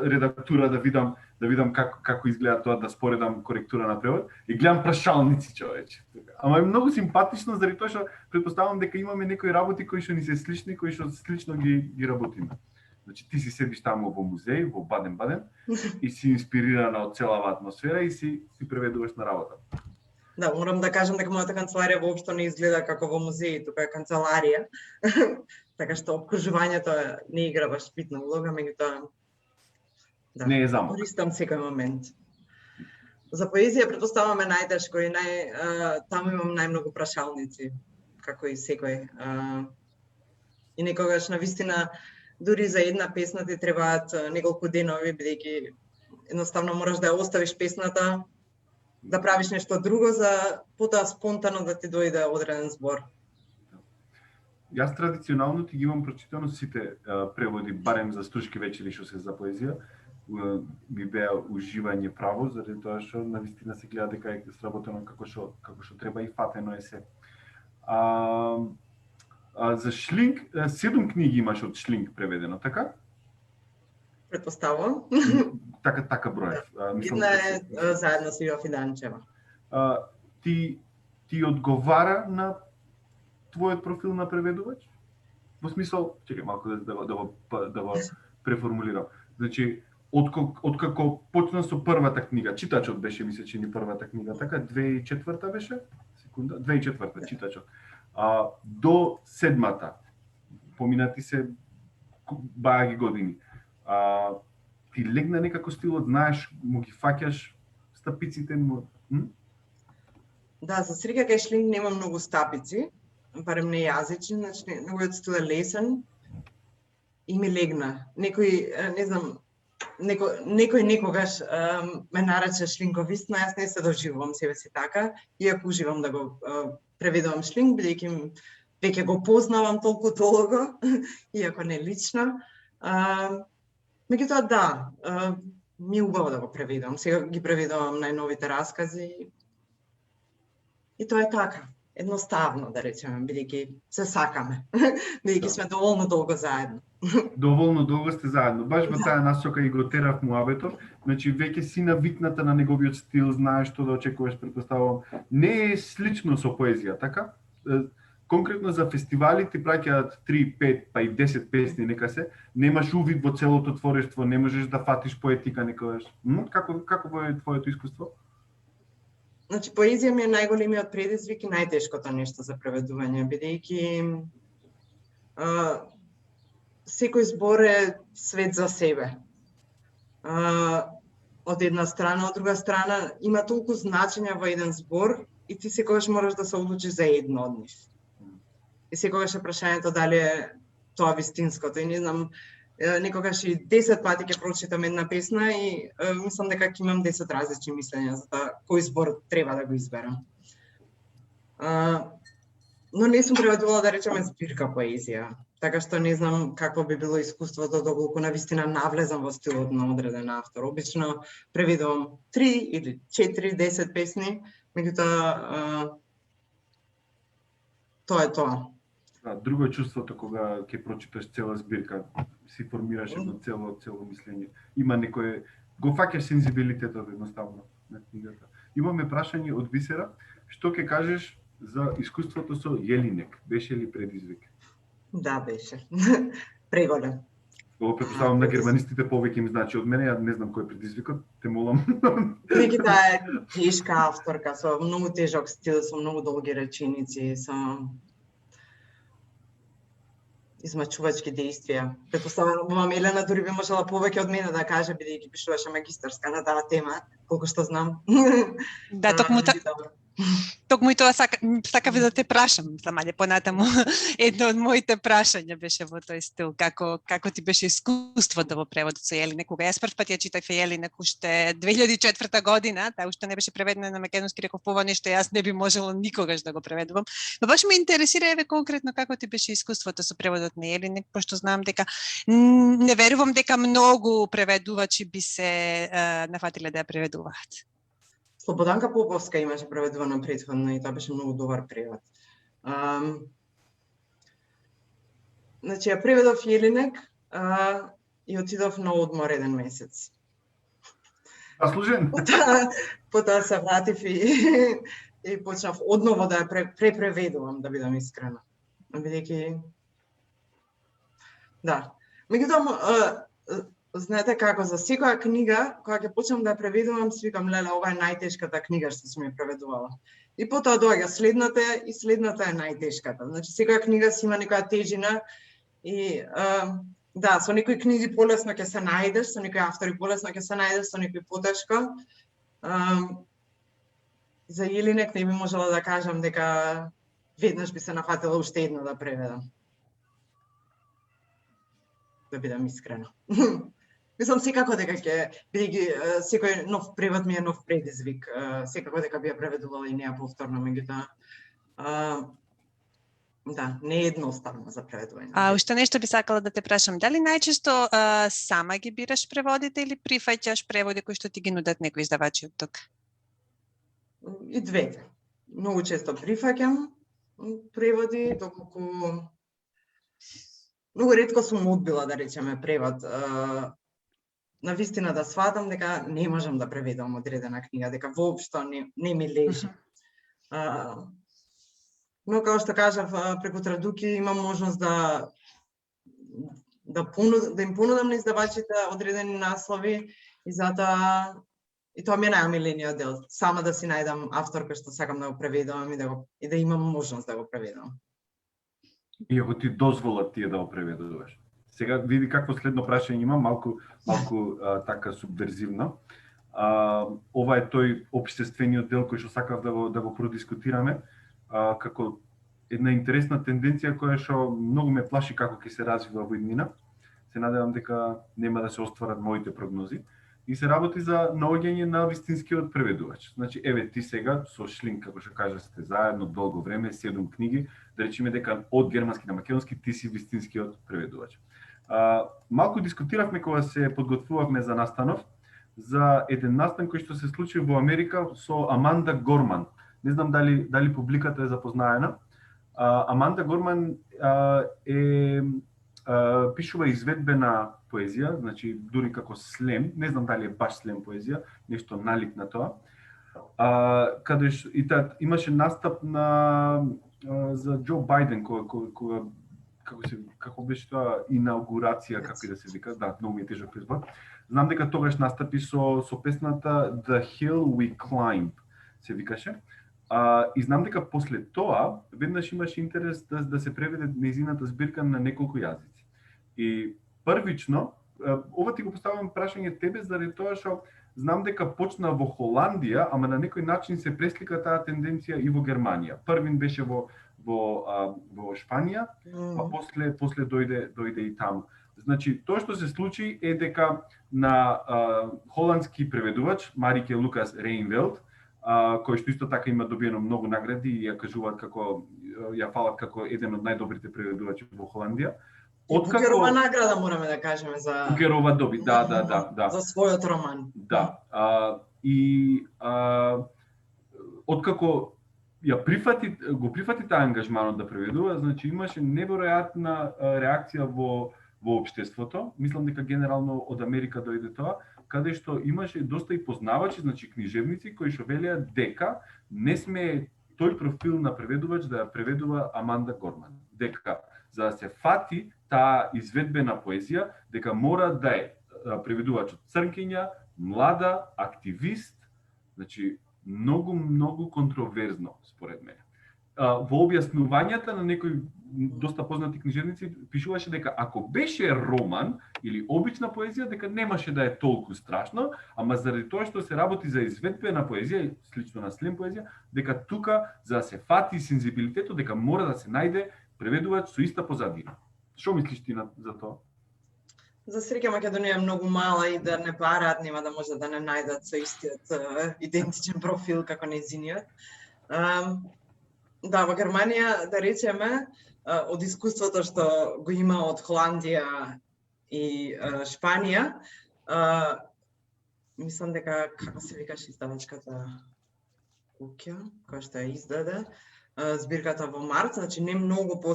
редактура да видам како изгледа тоа, да споредам коректура на превод и гледам прашалници, човече. Ама е многу симпатично заради тоа што претпоставам дека имаме некои работи кои што ни се слични, кои што слично ги работиме. Значи ти си седиш таму во музеј, во Баден-Баден и си инспирирана од целава атмосфера и си преведуваш на работа. Да, морам да кажам дека мојата канцеларија воопшто не изгледа како во музеј, тука е канцеларија. Така што обкружувањето не игра баш битна улога, меѓутоа не е замок. Користам секој момент. За поезија претпоставаме најтешко и таму имам најмногу прашалници, како и секој. И некогаш навистина дури за една песна ти требаат неколку денови, бидејќи едноставно мораш да ја оставиш песната, да правиш нешто друго за потоа спонтано да ти дојде одреден збор. Јас традиционално ти ги имам прочитано сите преводи, барем за Стужки вечери што се за поезија. Ми беа уживање право, заради тоа што навистина се гледа дека е сработено како што треба и фатено е се. За Шлинг, 7 книги имаш од Шлинг преведено, така? Претпоставувам. Така броев. Една е заедно со Јофи Данчева. Ти одговара на твојот профил на преведувач? Во смисол, чекај малку да го преформулирам. Значи, откако почна со првата книга, читачот беше, мисля, че ни првата книга, така 2004 беше? Секунда, 2004 читачот. До 7-та, поминати се бајаги години. Ти легна некако стилот, знаеш, му ги фаќаш стапиците му? Да, за среќа кај Шлинг нема многу стапици, барем не јазични, значи неговиот стил е лесен и ми легна. Некој, не знам, некој некогаш ме нарече шлинговист, но јас не се доживувам себе си така, иако уживам да го преведувам Шлинг, бидејќи веќе го познавам толку долго, иако не лично. Меѓутоа да, ми е убаво да го преведувам. Сега ги преведувам најновите раскази и тоа е така. Едноставно, да речеме, бидејќи се сакаме, бидејќи сме доволно долго заедно. Доволно долго сте заедно. Баш во таа насока и го терав муабетот. Значи веќе си навикната на неговиот стил, знаеш што да очекуваш, претпоставувам. Не е слично со поезија, така? Конкретно за фестивали ти праќаат 3, 5, па и 10 песни нека се. Немаш увид во целото творештво, не можеш да фатиш поетика некогаш. Како е твоето искуство? Значи, поезија ми е најголемиот предизвик и најтешкото нешто за преведување, бидејќи секој збор е свет за себе. Од една страна, од друга страна, има толку значења во еден збор и ти секогаш мораш да се одлучиш за едно од нив. И секогаш е прашањето дали е тоа вистинското. И не знам, некогаш и 10 пати ќе прочитам една песна и мислам дека ќе имам 10 различни мислења за тоа кој збор треба да го изберам. Но не сум преведувала, да речеме, збирка поезија. Така што не знам какво би било искуството доколку навистина навлезам во стилот на одреден автор. Обично преведувам 3 или 4, 10 песни, меѓутоа тоа е тоа. Друго е чувството кога ќе прочиташ цела збирка, си формираш едно цело мислење. Има некој го фаќаш сензибилитетот едноставно на книгата. Имаме прашање од Бисера, што ќе кажеш за искуството со Јелинек? Беше ли предизвик? Да, беше. Преголем. Ово претпоставам на германистите повеќе им значи од мене, ја не знам кој е предизвикот, те молам. Бидејќи таа е тешка авторка, со многу тежок стил, со многу долги реченици, со измачувачки действија. Претпоставувам Елена дури би можела повеќе од мене да каже, бидејќи пишуваше магистарска на таа тема, колку што знам. Да, токму и тоа сакав да те прашам, мале понатаму. Едно од моите прашања беше во тој стил, како ти беше искуството во преводот со Јелинек? Кога јас прв пат ја читав Јелинек уште 2004 година, таа уште не беше преведена на македонски, реков ова нешто јас не би можела никогаш да го преведувам. Но баш ме интересира еве конкретно како ти беше искуството со преводот на Јелинек, пошто знам дека не верувам дека многу преведувачи би се нафатиле да ја преведуваат. Слободанка Поповска имаше преведувано претходно и тоа беше многу добар превод. Значи, ја преведов Јелинек и отидов на одмор еден месец. Заслужен. Потоа се вратив и почнав одново да ја препреведувам, да бидам искрена. Бидејќи да. Меѓутоа, знаете како, за секоја книга, кога ќе почнам да ја преведувам, си викам, леле, ова е најтешката книга што сум ја преведувала. И потоа доаѓа следната и следната е најтешката. Значи, секоја книга си има некоја тежина и да, со некои книги полесно ќе се најдеш, со некои автори полесно ќе се најдеш, со некои потешко. За Јелинек не би можела да кажам дека веднаш би се нафатила уште едно да преведам. Да бидам искрена. Мислам секако дека ќе, бидејќи секој нов превод ми е нов предизвик, секако дека би ја преведувала и неа повторно, меѓутоа да, не е едноставно за преведување. А уште нешто би сакала да те прашам, дали најчесто сама ги бираш преводите или прифаќаш преводи кои што ти ги нудат некои издавачи од тук? И двете. Многу често прифаќам преводи, доколку многу ретко сум одбила, да речеме, превод. На вистина да сватам дека не можам да преведам одредена книга, дека воопшто не ми лежи. Но, како што кажав, преку Традуки имам можност да им понудам на издавачите одредени наслови и затоа и тоа ми е најомилениот дел, сама да си најдам автор кој што сакам да го преведувам и да имам можност да го преведувам. И ако ти дозволат тие да го преведуваш. Сега види какво следно прашање има, малку така субверзивно. Ова е тој општествениот дел кој што сакав да го продискутираме, како една интересна тенденција која што многу ме плаши како ќе се развива во иднина. Се надевам дека нема да се остварат моите прогнози. И се работи за наоѓање на вистинскиот преведувач. Значи, еве ти сега со Шлинг, како што кажа, сте заедно долго време, 7 книги, да речеме дека од германски на македонски ти си вистинскиот преведувач. Малку дискутиравме кога се подготвувавме за настанов, за еден настан кој што се случи во Америка со Аманда Горман. Не знам дали публиката е запознаена. Аманда Горман пишува изведбена поезија, значи дури како слем, не знам дали е баш слем поезија, нешто налик на тоа. Каде имаше настап за Џо Бајден како беше тоа инаугурација, како и да се вика, да, многу ми е тежок избор. Знам дека тогаш настапи со песната The Hill We Climb, се викаше. И знам дека после тоа веднаш имаше интерес да се преведе нејзината збирка на неколку јазици. И првично, ова ти го поставувам прашање тебе заради тоа што знам дека почна во Холандија, ама на некој начин се преслика таа тенденција и во Германија. Првин беше во Шпанија, а после дојде и таму. Значи, тоа што се случи е дека на холандски преведувач Марике Лукас Рейнвелд, кој што исто така има добиено многу награди и ја кажуваат како ја фалат како еден од најдобрите преведувачи во Холандија. Букерова награда мораме да кажеме за Букерова доби, да. За својот роман. Да. Откако го прифати таа ангажманот да преведува, значи имаше неверојатна реакција во општеството. Мислам дека генерално од Америка дојде тоа, каде што имаше доста и познавачи, значи книжевници кои што велеа дека не сме тој профил на преведувач да ја преведува Аманда Горман. Дека за да се фати таа изведбена поезија, дека мора да е преведувач од цркиња, млада, активист, значи многу контроверзно според мене. Во објаснувањата на некои доста познати книжевници пишуваше дека ако беше роман или обична поезија, дека немаше да е толку страшно, ама заради тоа што се работи за изведбена поезија, слично на слем поезија, дека тука за да се фати сензибилитетот, дека мора да се најде преведувач со иста позадина. Што мислиш ти за тоа? За среќа Македонија е многу мала и да не бараат, нема да може да не најдат со истиот идентичен профил како нејзиниот. Да, во Германија, да речеме, од искуството што го има од Холандија и Шпанија, мислам дека, како се викаш издавачката куќа, која што ја издаде, збирката во март, значи не многу по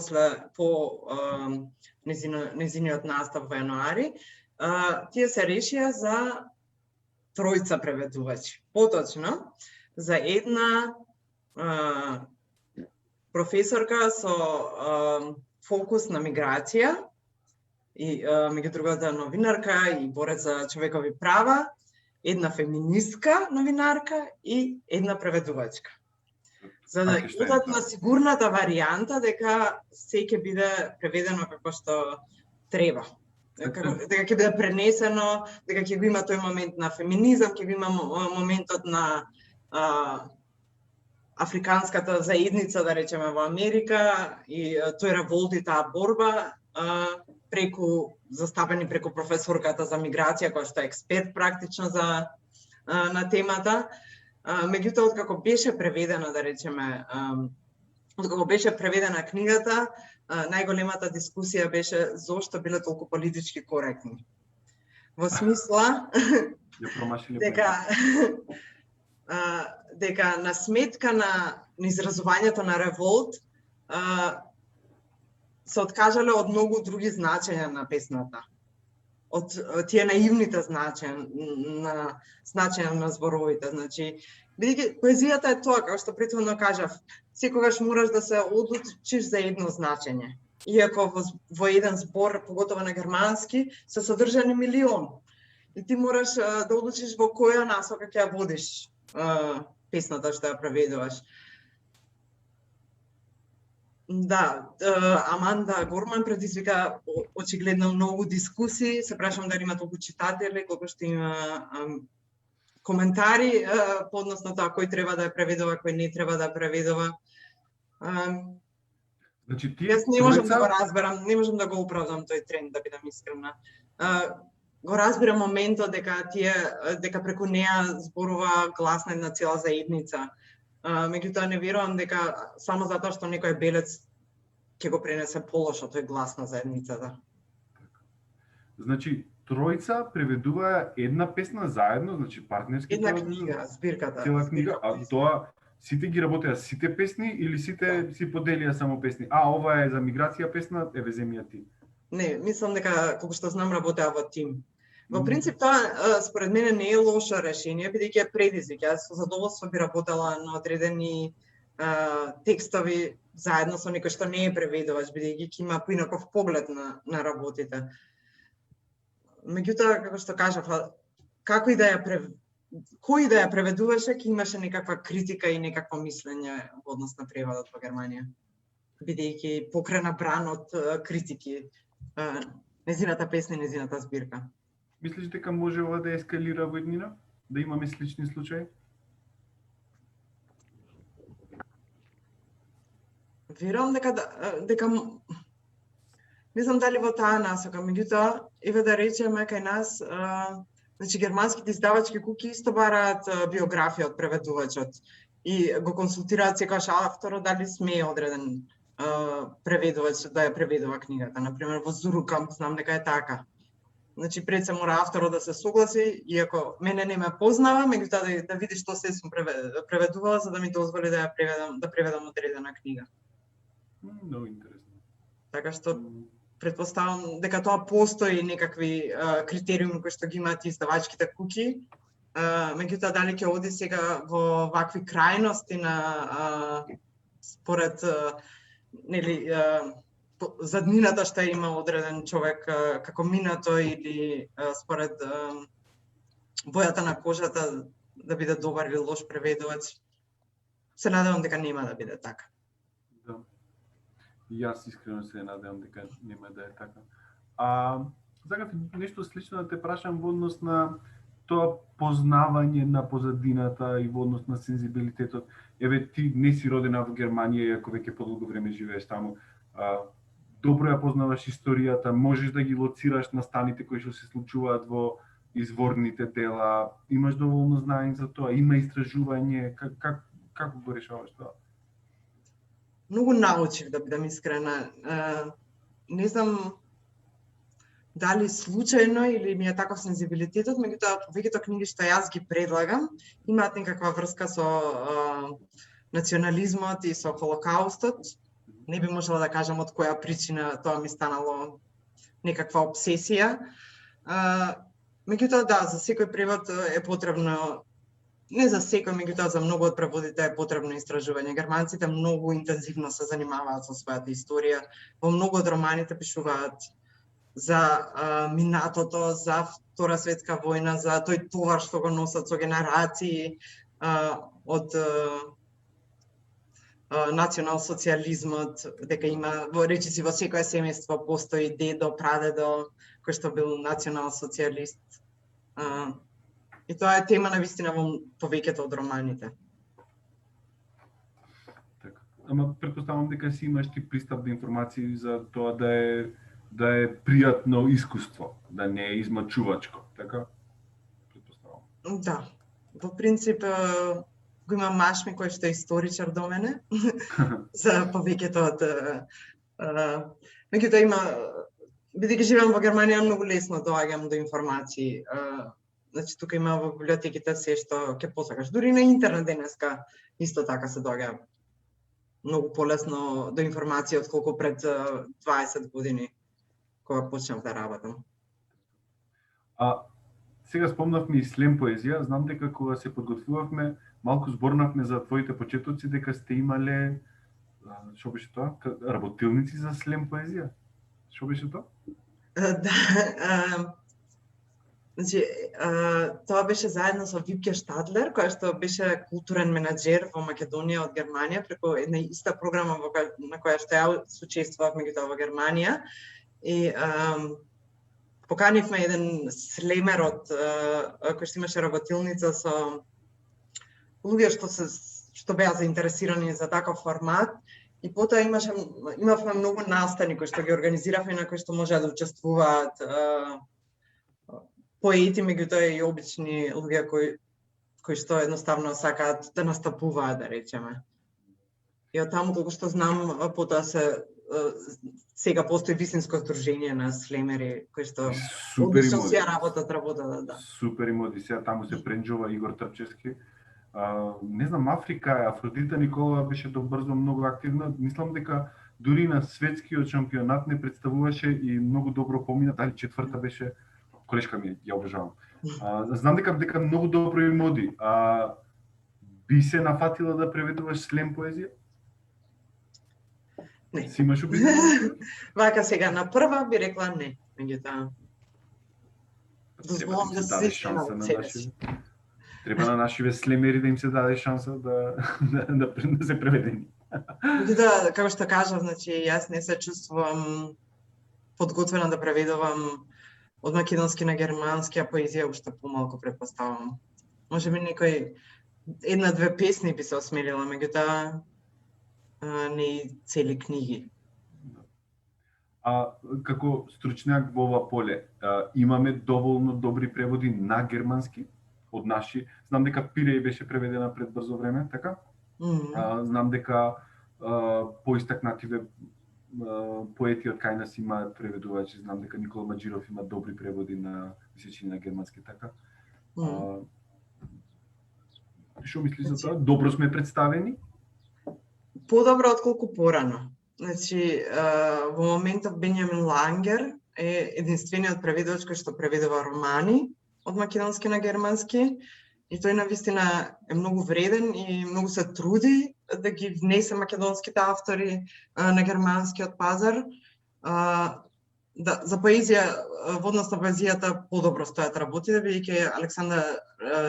незиниот настап во јануари, тие се решија за тројца преведувачи. Поточно, за една професорка со фокус на миграција, и меѓу другата новинарка и борец за човекови права, една феминистка новинарка и една преведувачка. За да идат на сигурната варијанта дека се ќе биде преведено како што треба. дека ќе биде пренесено, дека ќе го има тој момент на феминизам, ќе го има моментот на африканската заедница, да речеме, во Америка и тој револт и таа борба преку застапени преку професорката за миграција, која што е експерт практично за на темата. Меѓутоа, откако беше преведена, да речеме, откако беше преведена книгата, најголемата дискусија беше зошто биле толку политички коректни. Во смисла дека на сметка на изразувањето на револт се откажале од многу други значења на песната. Од тие наивните значења на зборовите. Значи, бидејќи поезијата е тоа, како што претходно кажав, секогаш мораш да се одлучиш за едно значење. Иако во еден збор, поготово на германски, се содржани милион. И ти мораш да одлучиш во која насока ќе ја водиш песната што ја преведуваш. Да, Аманда Горман предизвика очигледно многу дискусии. Се прашам дали има толку читатели, колку што има коментари по однос на тоа кој треба да ја преведува, кој не треба да ја преведува. Значи, Јас не можам да го разберам, не можам да го оправдам тој тренд, да бидам искрена. Го разбирам моментот дека преку неа зборува гласна една цела заедница. Меѓутоа не верувам дека само затоа што некој белец ќе го пренесе полошо тој глас на заедницата. Значи, тројца преведува една песна заедно, значи партнерски. Една книга, збирката. Цела книга, а тоа сите ги работеа сите песни или сите си поделија само песни? Ова е за миграција песна, еве земја ти. Не, мислам дека колку што знам работеа во тим. Во принцип тоа според мене не е лошо решение, бидејќи е предизвик. Јас со задоволство би работела на одредени текстови заедно со некој што не е преведувач, бидејќи ќе има поинаков поглед на работите. Меѓутоа, како што кажав, кој да ја преведуваше, ќе имаше некаква критика и некакво мислење во однос на преводот во Германија. Бидејќи покрена бран од критики незината песна и незината збирка. Мислиш дека може ова да ескалира во иднина? Да имаме слични случаи? Верувам дека не знам дали во таа насока, меѓутоа, еве да речеме кај нас, значи германските издавачки куќи исто бараат биографија од преведувачот и го консултираат секогаш авторот дали смее одреден преведувач да ја преведува книгата. Например, во Зурукамп знам дека е така. Значи пред се мора авторот да се согласи, иако мене не ме познава, меѓутоа да види што се сум преведувала за да ми дозволи да ја преведам одредена книга. Много интересно. Така што претпоставам дека тоа постои некакви критериуми кои што ги имаат издавачките куќи. Меѓутоа дали ќе оди сега во вакви крајности на според нели заднината што има одреден човек како минато или според бојата на кожата да биде добар или лош преведувач. Се надевам дека нема да биде така. Да. И јас искрено се надевам дека нема да е така. Сакав нешто слично да те прашам во однос на тоа познавање на позадината и во однос на сензибилитетот. Еве ти не си родена во Германија, иако веќе подолго време живееш таму. Добро ја познаваш историјата, можеш да ги лоцираш настаните кои што се случуваат во изворните дела, имаш доволно знаење за тоа, има истражување, како го решаваш тоа? Многу научив, да бидам искрена. Не знам дали случајно или ми е таков сензибилитетот, меѓутоа повеќето книги што јас ги предлагам имаат некаква врска со национализмот и со Холокаустот. Не би можела да кажам од која причина тоа ми станало некаква обсесија. Меѓутоа, да, за секој превод е потребно, не за секој, меѓутоа за многу од преводите е потребно истражување. Германците многу интензивно се занимаваат со својата историја. Во многу од романите пишуваат за минатото, за Втора светска војна, за тој товар што го носат со генерации од национал-социјализмот, дека има речиси во секое семејство постои дедо, прадедо кој што бил национал-социјалист. И тоа е тема на вистина во повеќето од романите. Така. Ама претпоставам дека си имаш ти пристап до информации за тоа да е пријатно искуство, да не е измачувачко, така? Претпоставам. Да. Во принцип го имам маж ми кој што е историчар до мене за повеќето од меѓутоа има бидејќи живеам во Германија многу лесно доаѓам до информации. Значи тука има во библиотеките се што ќе посакаш. Дури на интернет денеска исто така се доаѓа многу полесно до информација отколку пред 20 години кога почнав да работам. Сега спомнавме и слем поезија, знам дека кога се подготвувавме, малку зборнавме за твоите почетоци дека сте имале што беше тоа? Работилници за слем поезија? Што беше тоа? Да. Значи, тоа беше заедно со Випке Штадлер, која што беше културен менаџер во Македонија од Германија преку една иста програма на која што ја учествував меѓутоа во Германија. И поканивме еден слемер од кој што имаше работилница со луѓе што беа заинтересирани за таков формат. И потоа имавме многу настани кои што ги организиравме на кои што може да учествуваат поети, меѓутоа и обични луѓе кои што едноставно сакаат да настапуваат, да речеме. И од таму колку што знам, потоа сега постои вистинско здружение на слемери кои што одлично си ја работат, да. Супер моди, сега таму се пренџува Игор Трпчевски. Не знам, Афродита Никола беше брзо многу активна. Мислам дека дури на светскиот шампионат не представуваше и многу добро помина, дали четврта беше, колешка ми ја обожавам. Знам дека многу добро им оди. Би се нафатила да преведуваш слем поезија? Не. Си имаш убедување? Вака сега на прва би рекла не, меѓутоа дозволам да се шанса на себе си. Треба на нашиве слемери да им се даде шанса да се преведени. Да, како што кажав, значи јас не се чувствувам подготвена да преведувам од македонски на германски, а поезија уште помалку претпоставам. Може би некој една-две песни би се осмелила, меѓутоа не и цели книги. Како стручњак во ова поле, имаме доволно добри преводи на германски од наши. Знам дека Пиреј беше преведена пред брзо време, така? Знам дека поистакнативе поети од кај нас имаат преведувачи. Знам дека Никола Маџиров има добри преводи на мислечи на германски, така? Што мислиш за тоа? Добро сме представени? Подобро отколку порано. Значи, во моментов Бенјамин Лангер е единствениот преведувач кој што преведува романи од македонски на германски и тој навистина е многу вреден и многу се труди да ги внесе македонските автори на германскиот пазар. Да, за поезија, во однос на поезијата подобро стојат работите, бидејќи Александар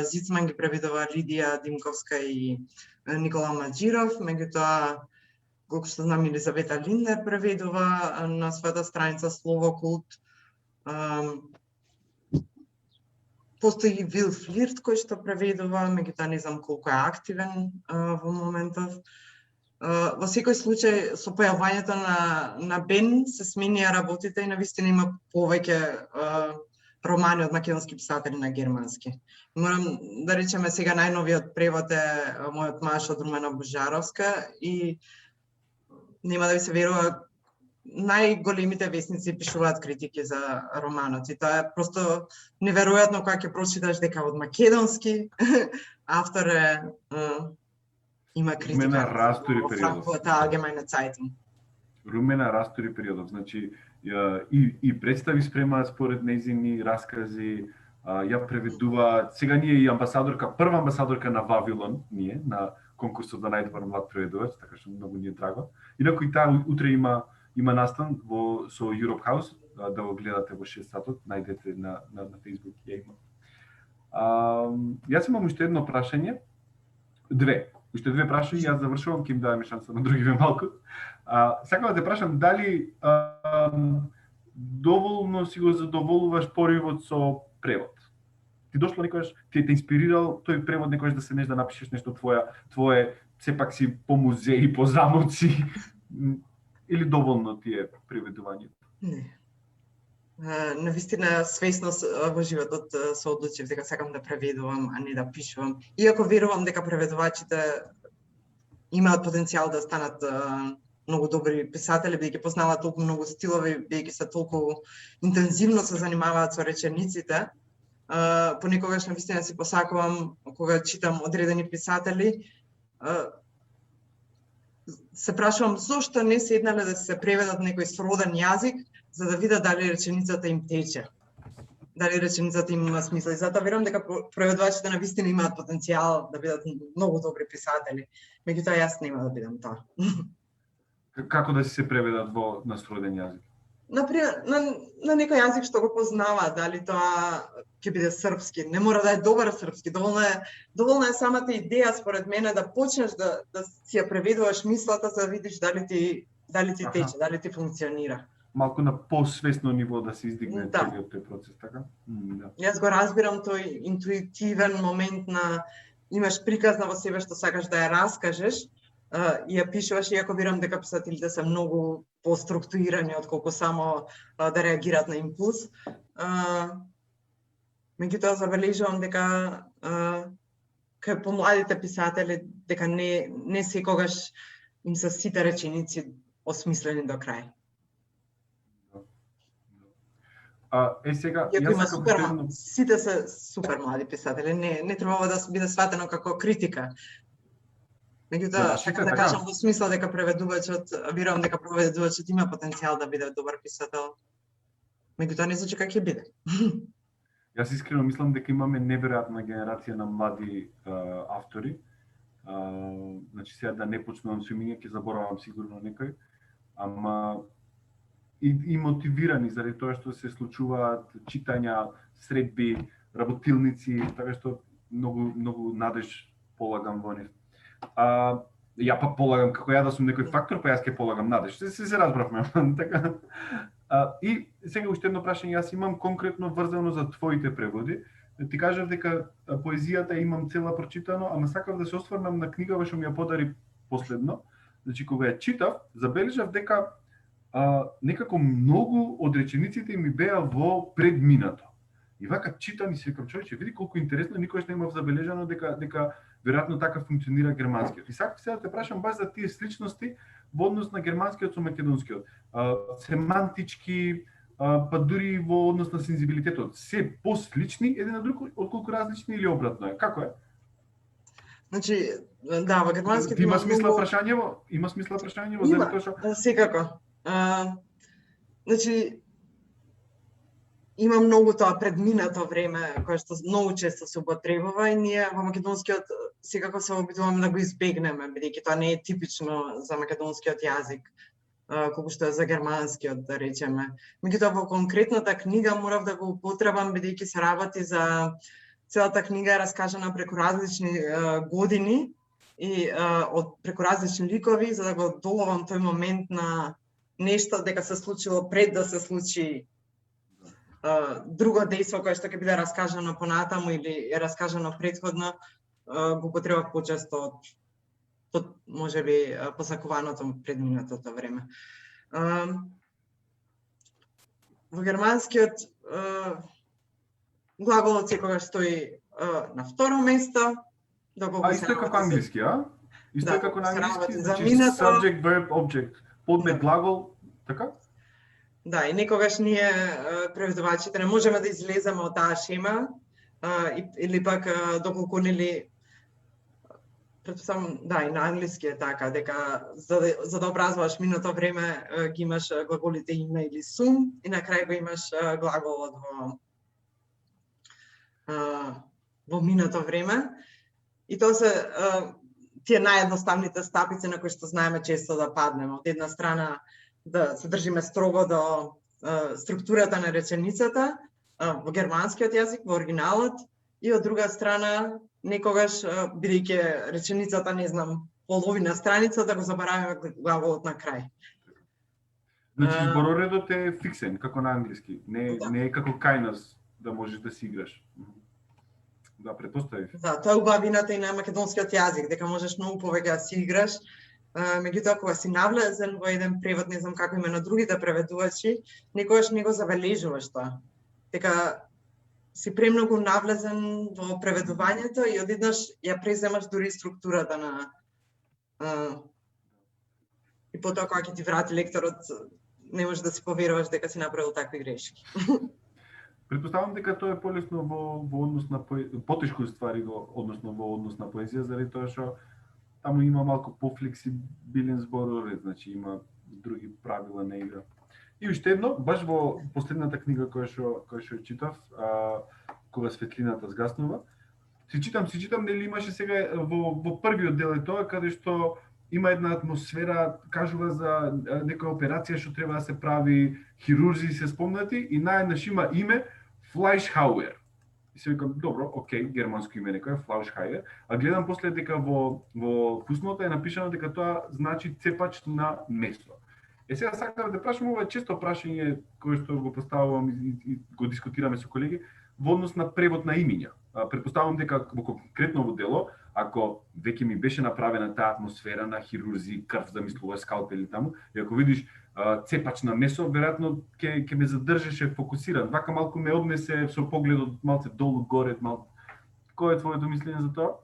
Зицман ги преведува Лидија Димковска и Никола Маџиров, меѓутоа колку што знам Елизавета Линдер преведува на својата страница Слово Култ. Постои Вил Флирт кој што преведува, меѓутоа не знам колку е активен во моментов. Во секој случај со појавувањето на Бен се сменија работите и навистина има повеќе романи од македонски писатели на германски. Морам да речеме сега најновиот превод е Мојот маж од Румена Божаровска и нема да ви се верува, најголемите весници пишуваат критики за романот и тоа е просто неверојатно кога ќе прочиташ дека од македонски автор има критика. Румена растури периодов. Франкфуртер Allgemeine Zeitung. Румена растури периодов, значи и представи спремаат според нејзини раскази, ја преведува. Сега ние и амбасадорка, прва амбасадорка на Вавилон, ние на конкурсот за најдобар млад преведувач, така што многу ни е драго. Инаку и таа утре има настан со Europe House, да го гледате во 6 сатот, најдете на Facebook, ја има. Јас имам уште едно прашање. Две. Уште две прашања, јас завршувам, ќе им даваме шанса на другиве малку. Сакам да те прашам дали доволно си го задоволуваш поривот со превод? Ти дошло некогаш, ти те инспирирал тој превод некогаш да седнеш да напишеш нешто твое, сепак си по музеи, по замоци, или доволно ти е преведувањето? Не. Навистина свесно во животот се одлучив дека сакам да преведувам, а не да пишувам. Иако верувам дека преведувачите имаат потенцијал да станат многу добри писатели, бидејќи познаваат толку многу стилови, бидејќи се толку интензивно се занимаваат со речениците. Понекогаш навистина си посакувам кога читам одредени писатели, се прашувам зошто не седнале да се преведат некој сроден јазик, за да видат дали реченицата им тече. Дали реченицата им има смисла. И затоа верувам дека преведувачите навистина имаат потенцијал да бидат многу добри писатели. Меѓутоа јас нема да бидам тоа. Како да си се преведат во на сроден јазик? Например, на некој јазик што го познава, дали тоа ќе биде српски, не мора да е добар српски, доволна е самата идеја според мене да почнеш да си ја преведуваш мислата за да видиш дали ти тече, дали ти функционира. Малку на посвесно ниво да се издигне Да. целиот тој процес, така? Да. Јас го разбирам тој интуитивен момент на имаш приказна во себе што сакаш да ја раскажеш и ја пишуваш, иако верувам дека писателите се многу поструктурирани отколку само да реагираат на импулс. Меѓутоа забележувам дека кај помладите писатели дека не секогаш им се сите реченици осмислени до крај. Сега Иако има сакам супер, последно- сите се супер млади писатели, не треба да биде сватено како критика. Меѓутоа, Да, сакам да така. кажам во смисла дека преведувачот, верувам дека преведувачот има потенцијал да биде добар писател. Меѓутоа не значи како ќе биде. Јас искрено мислам дека имаме неверојатна генерација на млади автори. Значи сега да не почнувам со имиња, ќе заборавам сигурно некој, ама и мотивирани заради тоа што се случуваат читања, средби, работилници, така што многу надеж полагам во нив. Ја пак полагам како ја да сум некој фактор, па јас ќе полагам надеж. Се разбравме, така. И сега уште едно прашање јас имам конкретно врзано за твоите преводи. Ти кажав дека поезијата имам цела прочитано, ама сакав да се осврнам на книгава што ми ја подари последно. Значи кога ја читав, забележав дека некако многу од речениците ми беа во предминато. И вака читам и си викам, човече, види колку интересно, никогаш не имав забележано дека веројатно така функционира германскиот. И сакав сега да те прашам баш за тие сличности во однос на германскиот со македонскиот. Семантички, па дури во однос на сензибилитетот. Се послични еден на друг, отколку различни или обратно е? Како е? Значи, да, во германскиот Има смисла прашањево? Има смисла прашањево за тоа што секако. Значи, има многу тоа предминато време кое што многу често се употребува и ние во македонскиот секако се обидуваме да го избегнеме, бидејќи тоа не е типично за македонскиот јазик, колку што е за германскиот, да речеме. Меѓутоа во конкретната книга морав да го употребам бидејќи се работи за целата книга е раскажана преку различни години и преку различни ликови за да го доловам тој момент на нешто дека се случило пред да се случи друго дејство кое што ќе биде раскажано понатаму или е раскажано претходно, го употребав почесто од можеби посакуваното предминатото време. Во германскиот глаголот секогаш стои на второ место, доколку исто е како англиски, Исто е како на англиски, за значи минато. subject, verb, object, подмет, глагол, така? Да, и некогаш ние преведувачите не можеме да излеземе од таа шема или пак доколку нели претпоставам, да, и на англиски е така, дека за да образуваш минато време ги имаш глаголите има или сум и на крај го имаш глаголот во минато време. И тоа се тие наједноставните стапици на кои што знаеме често да паднеме. Од една страна да се држиме строго до структурата на реченицата во германскиот јазик, во оригиналот, И од друга страна, некогаш, бидејќи реченицата, не знам, половина страница, да го забораваме глаголот на крај. Значи збороредот е фиксен, како на англиски. Не е како kindness, да можеш да си играш. Да, претпоставив. Да, тоа е убавината и на македонскиот јазик, дека можеш многу повеќе да си играш. Меѓутоа, кога си навлезен во еден превод, не знам како има на другите преведувачи, некогаш не го забележуваш тоа. Дека си премногу навлезен во преведувањето и одеднаш ја преземаш дури структурата на и потоа кога ќе ти врати лекторот, не можеш да си поверуваш дека си направил такви грешки. Претпоставам дека тоа е полесно во однос на потешко ствари односно во однос на поезија, заради тоа што таму има малку пофлексибилен збороред, значи има други правила на игра. И уште едно, баш во последната книга која што читав, кога светлината згаснува, си читам, нели имаше сега во првиот дел е тоа каде што има една атмосфера, кажува за некоја операција што треба да се прави, хирурзи се спомнати и наеднаш има име Флајшхауер. И се викам, добро, окей, германско име некој Флајшхауер, а гледам после дека во фуснота е напишано дека тоа значи цепач на месо. Сега сакам да прашам, ова е често прашање кое што го поставувам и го дискутираме со колеги во однос на превод на имиња. Претпоставувам дека во конкретно во дело, ако веќе ми беше направена таа атмосфера на хирурзи, крв замислува, скалпели таму, и ако видиш цепач на месо, веројатно ќе ме задржеше фокусиран. Вака малку ме однесе со погледот малце долу горе, малку. Кој е твоето мислење за тоа?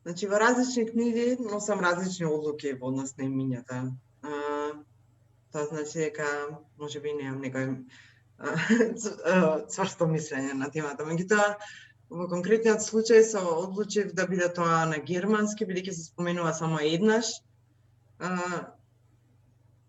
Значи во различни книги носам различни одлуки во однос на имињата. Тоа значи дека можеби немам некој цврсто мислење на темата. Меѓутоа, во конкретниот случај се одлучив да биде тоа на германски, бидејќи се споменува само еднаш.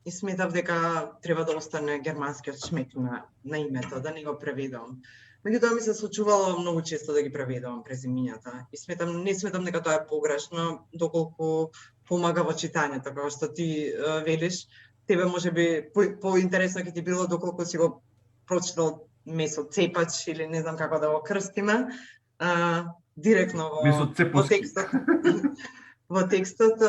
И сметав дека треба да остане германскиот шмек на името, да не го преведувам. Меѓутоа ми се случувало многу често да ги преведувам през имињата. И не сметам дека тоа е погрешно, доколку помага во читањето, како што ти велиш. Тебе можеби поинтересно ќе ти било доколку си го прочитал месо цепач или не знам како да го крстиме, директно во текстот. Во текстот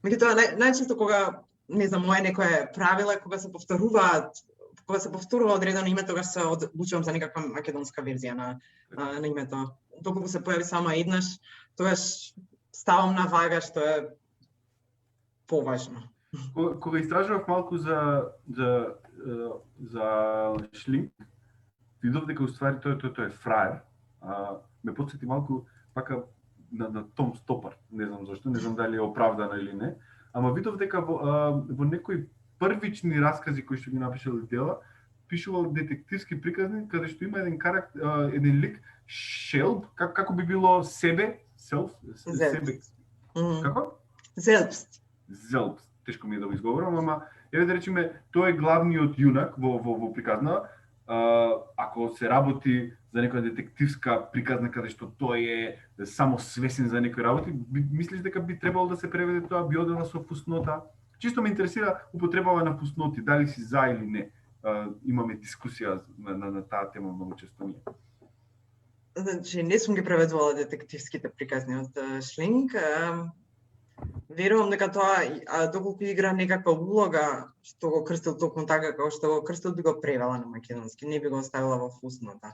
меѓутоа најчесто кога не знам, моја некоја правила кога се повторува одредено име, тогаш се одлучувам за некаква македонска верзија на името. Доколку се појави само еднаш, тогаш ставам на вага што е поважно. Кога истражував малку за Шлинг, видов дека уствари тој е фраер. Ме потсети малку пака на Том Стопар. Не знам зашто, не знам дали е оправдано или не. Ама видов дека во некои првични раскази кои што ги напишал дела, пишувал детективски приказни каде што има еден карактер, еден лик Шелб, како би било себе, себе. Како? Зелбст. Зелбст. Тешко ми е да го изговорам, ама еве да речеме тој е главниот јунак во приказна. Ако се работи за некоја детективска приказна каде што тој е само свесен за некои работи, мислиш дека би требало да се преведе тоа, би одела со фуснота? Чисто ме интересира употребава на фусноти, дали си за или не. Имаме дискусија на таа тема многу често ние. Значи, не сум ги преведувала детективските приказни од Шлинг. Верувам дека тоа, доколку игра некаква улога, што го крстил токму така како што го крстил, би го превела на македонски, не би го оставила во фуснота.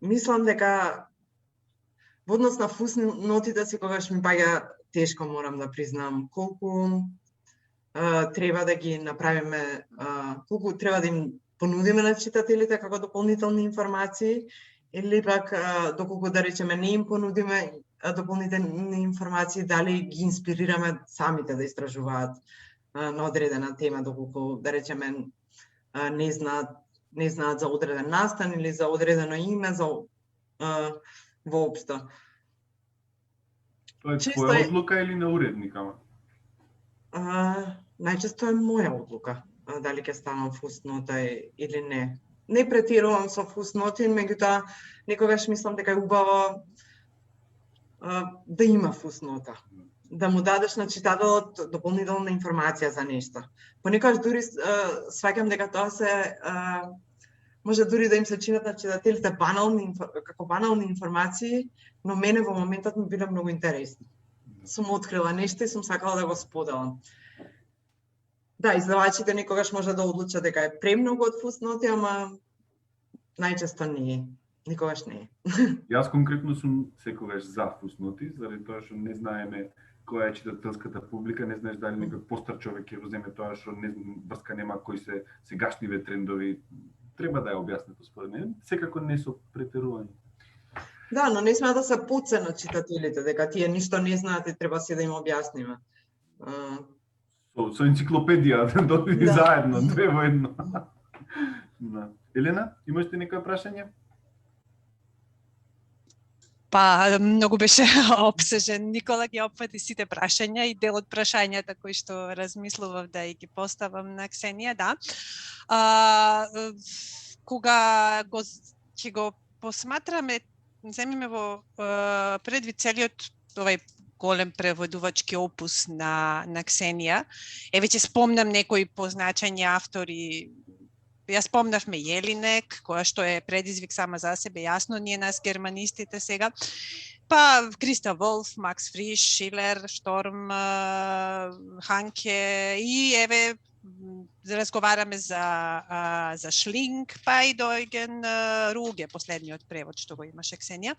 Мислам дека во однос на фуснотите секогаш ми паѓа тешко, морам да признам, колку треба да ги направиме, колку треба да им понудиме на читателите како дополнителни информации, или пак доколку да речеме не им понудиме дополнителни информации, дали ги инспирираме самите да истражуваат на одредена тема, доколку да речеме не знаат за одреден настан или за одредено име, за воопшто. Тоа е твоја одлука или на уредника? Најчесто е моја одлука, дали ќе ставам фуснота или не. Не претерувам со фусноти, меѓутоа некогаш мислам дека е убаво да има фуснота. да му дадеш на читателот дополнителна информација за нешто. Понекогаш дури сваќам дека тоа се може дури да им се чинат на читателите како банални информации, но мене во моментот ми биле многу интересни. Сум открила нешто и сум сакала да го споделам. Да, издавачите некогаш може да одлучат дека е премногу од фусноти, ама најчесто не е. Никогаш не е. Јас конкретно сум секогаш за фусноти, заради тоа што не знаеме која е читателската публика, не знаеш дали некој постар човек ќе го земе тоа што не врска нема кои се сегашниве трендови. Треба да ја објаснето според мене, секако не со претерување. Да, но не смеа да се подцена читателите, дека тие ништо не знаат и треба се да им објасниме. Со енциклопедија, да. Заедно, две во едно. Да. Елена, имаш ли некој прашање? Па, многу беше обсежен. Никола ги опфати сите прашања и дел од прашањата кои што размислував да ги поставам на Ксенија, да. Кога ќе го посматраме, земиме во предвид целиот овај голем преводувачки опус на Ксенија, веќе спомнам некои позначени автори. Јас спомнавме Јелинек, која што е предизвик сама за себе, јасно, ние нас германистите сега. Па Криста Волф, Макс Фриш, Шилер, Шторм, Ханке и еве разговараме за Шлинг, па и Дойген Руге, последниот превод што го имаше Ксенија.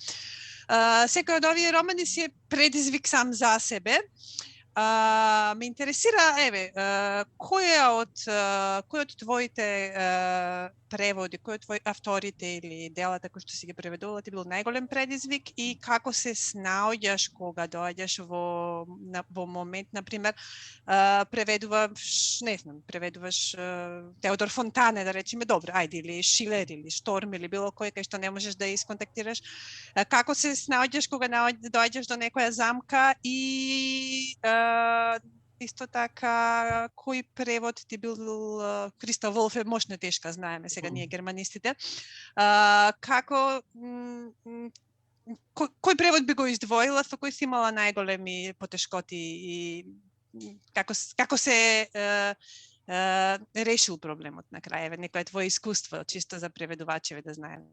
Секој од овие романи си е предизвик сам за себе. Ме интересира, кој од твоите преводи, кој од твои авторите или делата кои што си ги преведувала ти бил најголем предизвик и како се снаоѓаш кога доаѓаш во момент, например, преведуваш Теодор Фонтане, да речеме, добро, ајде, или Шилер, или Шторм, или било кој кај што не можеш да исконтактираш. Како се снаоѓаш кога доаѓаш до некоја замка и исто така, кој превод ти бил, Криста Волф е мощна тешка, знаеме сега ние германистите. Како, кој превод би го издвоила, со кој си имала најголеми потешкоти и како се решил проблемот на крај? Некој твое искуство, чисто за преведувачеве да знаеме.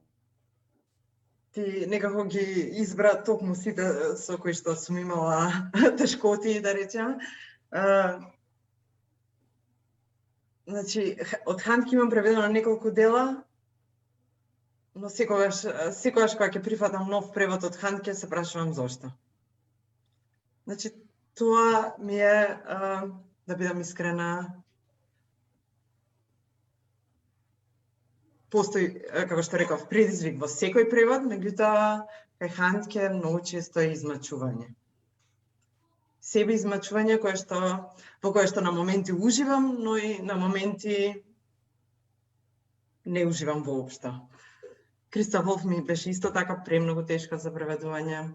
Ти некако ги избра токму сите со кои што сум имала тешкоти, да речем. Значи, од Ханке имам преведено неколку дела, но секогаш кога ќе прифатам нов превод од Ханке, се прашувам зошто. Значи, тоа ми е, да бидам искрена, постои, како што реков, предизвик во секој превод, меѓутоа кај Ханке многу често е измачување. Себе измачување во кое што на моменти уживам, но и на моменти не уживам воопшто. Криста Волф ми беше исто така премногу тешка за преведување,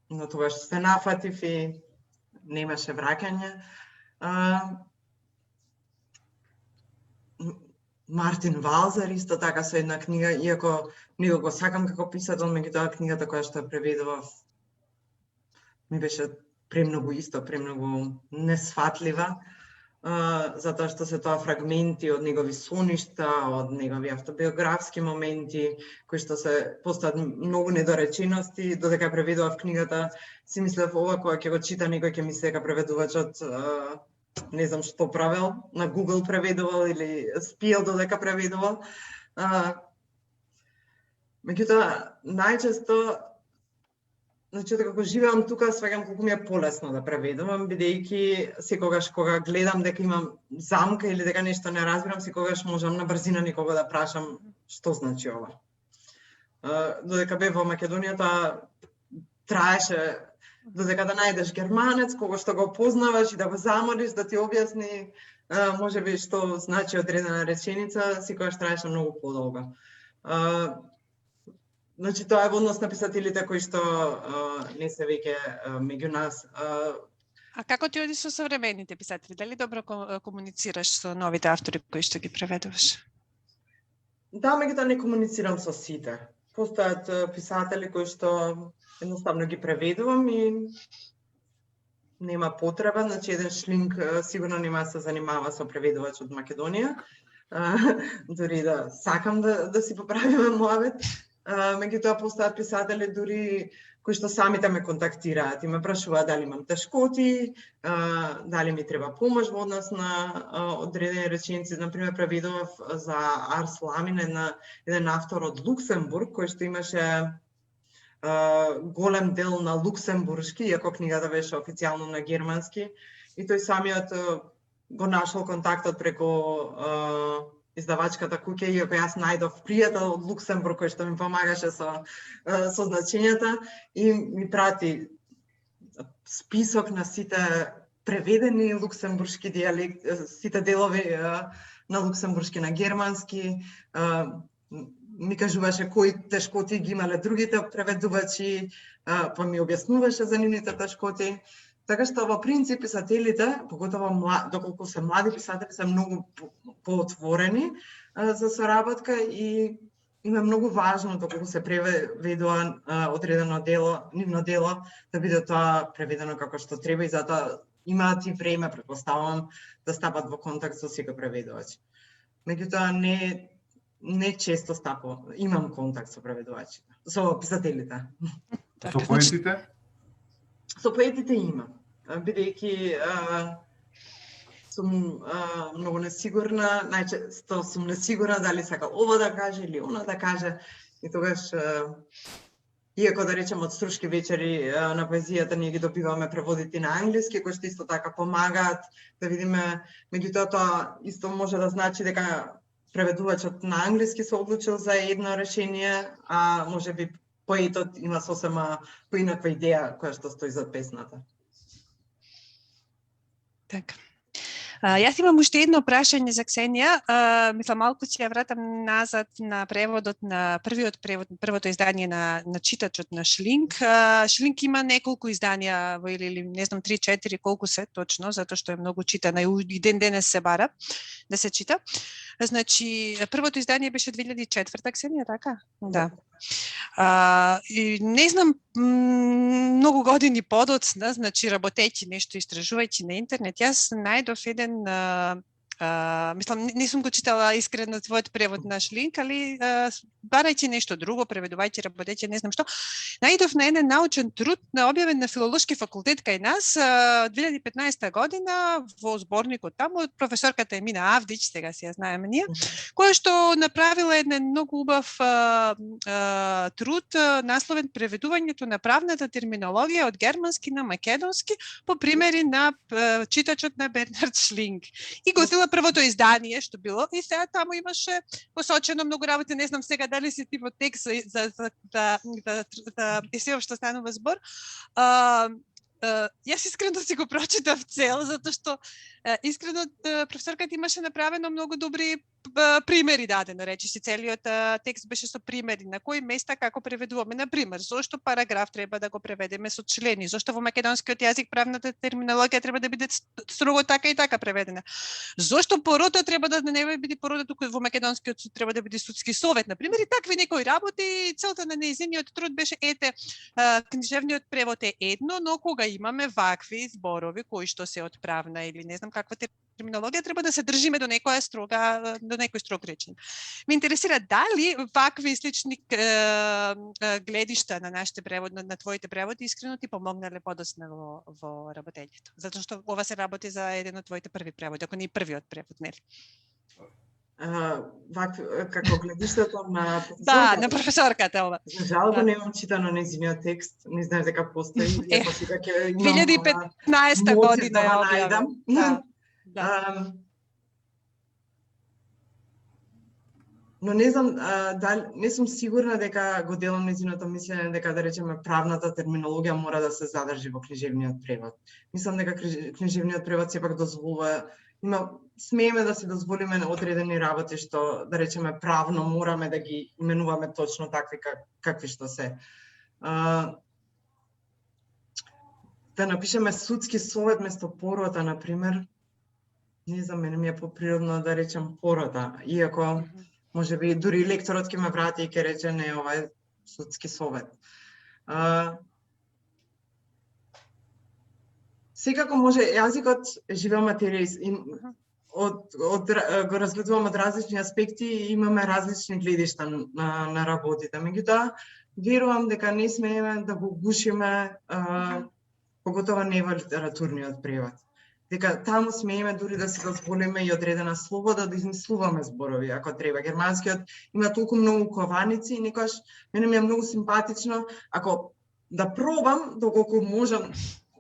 но тогаш се нафатив и немаше враќање. Мартин Валзер исто така со една книга, иако него го сакам како писател, меѓутоа книгата која што ја преведував ми беше премногу несфатлива, затоа што се тоа фрагменти од негови соништа, од негови автобиографски моменти, кои што се постојат многу недоречености, додека преведував книгата, си мислев ова кога ќе го чита некој ќе мисли дека преведувачот не знам што правел, на Google преведувал или спиел додека преведувал. Меѓутоа, најчесто, значи, како живеам тука, сваќам колку ми е полесно да преведувам, бидејќи секогаш кога гледам дека имам замка или дека нешто не разбирам, секогаш можам на брзина некого да прашам што значи ова. Додека бев во Македонија, тоа траеше додека да најдеш германец, кого што го познаваш и да го замолиш да ти објасни можеби што значи одредена реченица, секогаш траеше многу подолго. Значи, тоа е во однос на писателите кои што не се веќе меѓу нас. А како ти оди со современите писатели? Дали добро комуницираш со новите автори кои што ги преведуваш? Да, меѓутоа не комуницирам со сите. Постојат писатели кои што едноставно ги преведувам и нема потреба, значи еден шлинг сигурно нема да се занимава со преведувач од Македонија. Дури да сакам да си поправиме муабет. Меѓутоа постојат писатели дури кои што самите ме контактираат и ме прашуваат дали имам тешкоти, дали ми треба помош во однос на одредени реченици. Например, преведував за Арс Ламин, еден автор од Луксембург, кој што имаше голем дел на луксембуршки, иако книгата беше официјално на германски, и тој самиот го нашол контактот преку издавачката куќа, иако јас најдов пријател од Луксембург кој што ми помагаше со значењата и ми прати список на сите преведени луксембуршки диалекти, сите делови на луксембуршки на германски, ми кажуваше кои тешкоти ги имале другите преведувачи, па ми објаснуваше за нивните тешкоти. Така што во принцип писателите, поготово доколку се млади писатели, се многу поотворени за соработка и им е многу важно доколку се преведува одредено дело, нивно дело, да биде тоа преведено како што треба и затоа имаат и време, претпоставувам, да стапат во контакт со секој преведувач. Меѓутоа не често имам контакт со преведувачите, со писателите. Со поетите? Со поетите имам, бидејќи сум многу несигурна, најчесто сум несигурна дали сака ова да каже или она да каже, и тогаш, иако да речем од Струшки вечери на поезијата ние ги добиваме преводите на англиски, кои што исто така помагаат да видиме, меѓутоа тоа исто може да значи дека преведувачот на англиски се одлучил за едно решение, а можеби поетот има сосема поинаква идеја која што стои за песната. Така. Јас имам уште едно прашање за Ксенија. Мислам, малку ќе ја вратам назад на преводот на првото издание на читачот на Шлинг. Шлинг има неколку изданија, или не знам 3-4 колку се точно, затоа што е многу читана и ден денес се бара да се чита. Значи, првото издание беше 2004, Ксенија, така? Да. И не знам, многу години подоцна, значи работејќи нешто, истражувајќи на интернет, јас најдов еден, мислам, не сум го читала искрено твојот превод на Шлинг, али барајќи нешто друго, преведувајќи, работејќи, не знам што, најдов на еден научен труд објавен на Филолошки факултет кај нас 2015 година во зборникот таму од професорката Емина Авдич, сега си ја знаеме ние, која што направила еден многу убав труд насловен преведувањето на правната терминологија од германски на македонски по примери на читачот на Бернард Шлинг. И го зела првото издание што било и сега таму имаше посочено многу работи, не знам сега дали си ти во текст за се што станува збор. Јас искрено си го прочитав цел, затоа што искрено професорката имаше направено многу добри примери дадено, речиси целиот текст беше со примери на кои места како преведуваме, на пример, зошто параграф треба да го преведеме со члени, зошто во македонскиот јазик правната терминологија треба да биде строго така и така преведена. Зошто порото треба да не биде порото, туку во македонскиот суд треба да биде судски совет, на пример, и такви некои работи. Целта на нејзиниот труд беше книжевниот превод е едно, но кога имаме вакви зборови кои што се од правна или не знам каква терминологија, треба да се држиме до некоја строга, до некој строг речен. Ме интересира дали вакви слични гледишта на нашите преводи, на твоите преводи искрено ти помогнале подоцна во работењето. Затоа што ова се работи за еден од твоите први преводи, ако не и првиот превод, нели? Како гледиштето на професорката? Да, на професорката ова. За жал го немам читано нејзиниот текст, не знаев дека постои. 2015 година ја објавам. Да. Но не знам, не сум сигурна дека го делам нејзиното мислење дека, да речеме, правната терминологија мора да се задржи во книжевниот превод. Мислам дека книжевниот превод сепак дозволува, смееме да се дозволиме одредени работи што, да речеме, правно мораме да ги именуваме точно такви какви што се. Да напишеме судски совет место порота, например, не знам, мене ми е поприродно да речем порота, иако може би дури лекторот ќе ме врати и ќе рече не, ова е судски совет. Секако може јазикот е жива материја го разгледуваме од различни аспекти и имаме различни гледишта на работите. Меѓутоа, верувам дека не смееме да го гушиме, поготово не во литературниот превод. Дека таму смееме дури да си дозволиме и одредена слобода да измислуваме зборови, ако треба. Германскиот има толку многу кованици и некојаш мене ми е многу симпатично, ако да пробам, доколку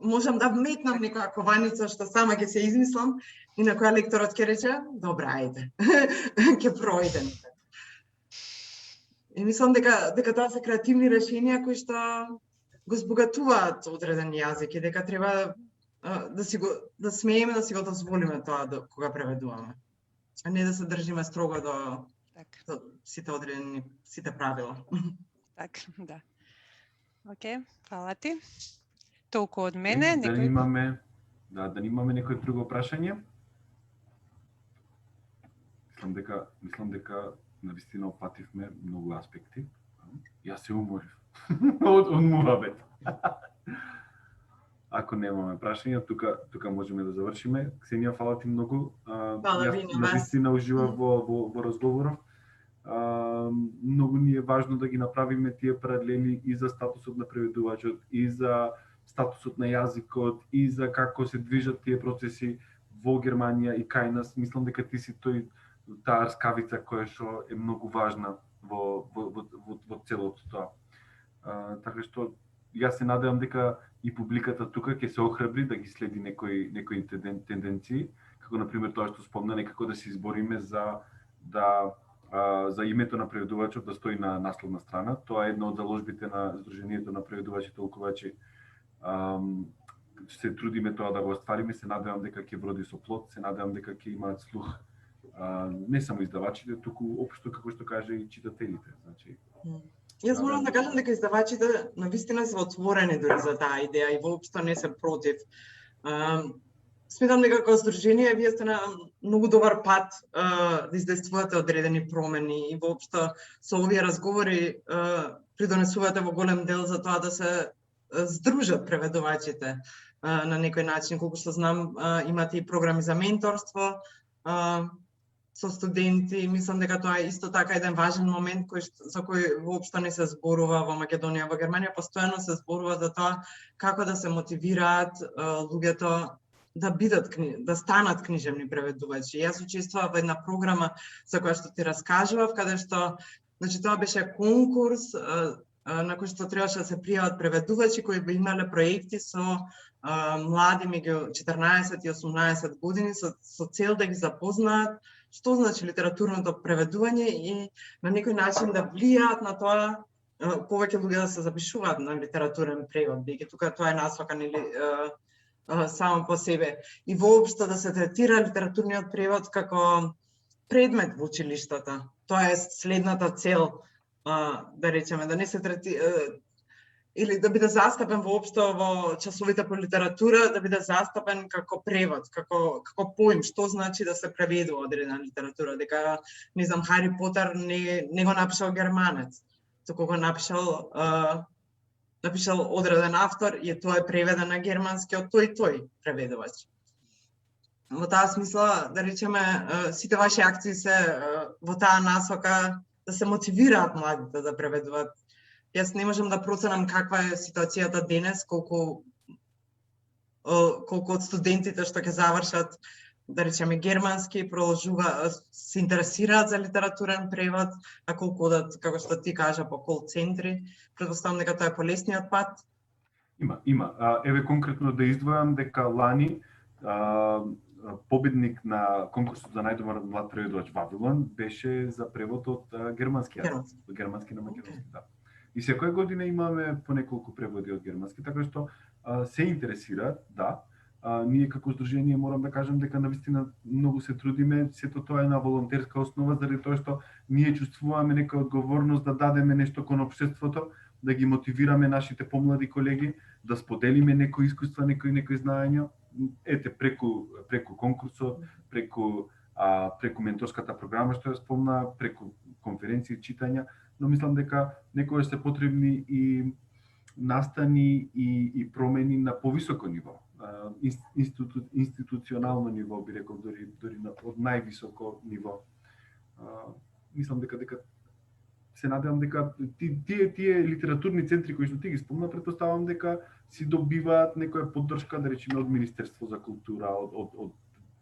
можам да вметнам некоја кованица што сама ќе се измислам и на која лекторот ќе рече, добра, ајде, ќе пројде. И мислам дека тоа се креативни решенија кои што го збогатуваат одреден јазик и дека треба да смееме да си го дозволиме тоа кога преведуваме. А не да се држиме строго до сите правила. Так, да. Океј, фала ти. Толку од мене. Да имаме некој друго прашање. Мислам дека навистина опативме многу аспекти. Јас се уморив од муабет. Ако немаме прашања, тука можеме да завршиме. Ксенија, фала ти многу. Јас навистина уживав во разговоров. Многу ни е важно да ги направиме тие паралели и за статусот на преведувачот, и за статусот на јазикот, и за како се движат тие процеси во Германија и кај нас. Мислам дека ти си таа рскавица која што е многу важна во целото тоа. Така што јас се надевам дека и публиката тука ќе се охрабри да ги следи некои тенденции, како на пример тоа што спомна, некако да се избориме за името на преведувачот да стои на насловна страна. Тоа е една од заложбите на Сдруженијето на преведувачи и толкувачи. Се трудиме тоа да го оствариме, се надевам дека ќе вроди со плод, се надевам дека ќе имаат слух не само издавачите, туку општо како што каже и читателите. Значи, јас морам да кажам дека издавачите навистина се отворени дури за таа идеја и воопшто не се против. Сметам дека како здружение вие сте на многу добар пат да издействувате одредени промени и воопшто со овие разговори придонесувате во голем дел за тоа да се здружат преведувачите на некој начин. Колку што знам, имате и програми за менторство со студенти. Мислам дека тоа е исто така еден важен момент за кој воопшто не се зборува во Македонија. Во Германија постојано се зборува за тоа како да се мотивираат луѓето да станат книжевни преведувачи. Јас учествував во една програма за која што ти раскажував, каде што, значи, тоа беше конкурс на кој што требаше да се пријават преведувачи кои би имале проекти со млади меѓу 14 и 18 години со цел да ги запознаат што значи литературното преведување и на некој начин да влијаат на тоа повеќе луѓе да се запишуваат на литературен превод, бидејќи тука тоа е насока само по себе. И воопшто да се третира литературниот превод како предмет во училиштата. Тоа е следната цел, да речеме, да не се третира или да биде застапен воопшто во часовите по литература, да биде застапен како превод, како поим, што значи да се преведува одредена литература, дека не знам Хари Потер не го напишал германец, туку го напишал одреден автор и тоа е преведен на германски од тој преведувач. Во таа смисла, да речеме, сите ваши акции се во таа насока да се мотивираат младите да преведуваат. Јас не можам да проценам каква е ситуацијата денес, колку од студентите што ќе завршат, да речеме, германски, се интересираат за литературен превод, а колку одат, како што ти кажа, по кол центри. Предпоставам дека тоа е полесниот пат. Има. Еве конкретно да издвојам дека лани победник на конкурсот за најдобар млад преведувач Вавилон беше за превод од германски јазик, германски на македонски, да. И секоја година имаме по неколку преводи од германски, така што се интересираат, да. Ние како здружение морам да кажам дека навистина многу се трудиме, сето тоа е на волонтерска основа, заради тоа што ние чувствуваме нека одговорност да дадеме нешто кон општеството, да ги мотивираме нашите помлади колеги, да споделиме некои искуства, некои знаења, преку конкурсот, преку менторската програма што ја спомна, преку конференции, читања, но мислам дека некогаш се потребни и настани и промени на повисоко ниво. институционално ниво, би рекол, дори од највисоко ниво. Мислам дека се надевам дека тие литературни центри кои што ти ги спомна, претпоставам дека си добиваат некоја поддршка, да речеме, од Министерство за култура, од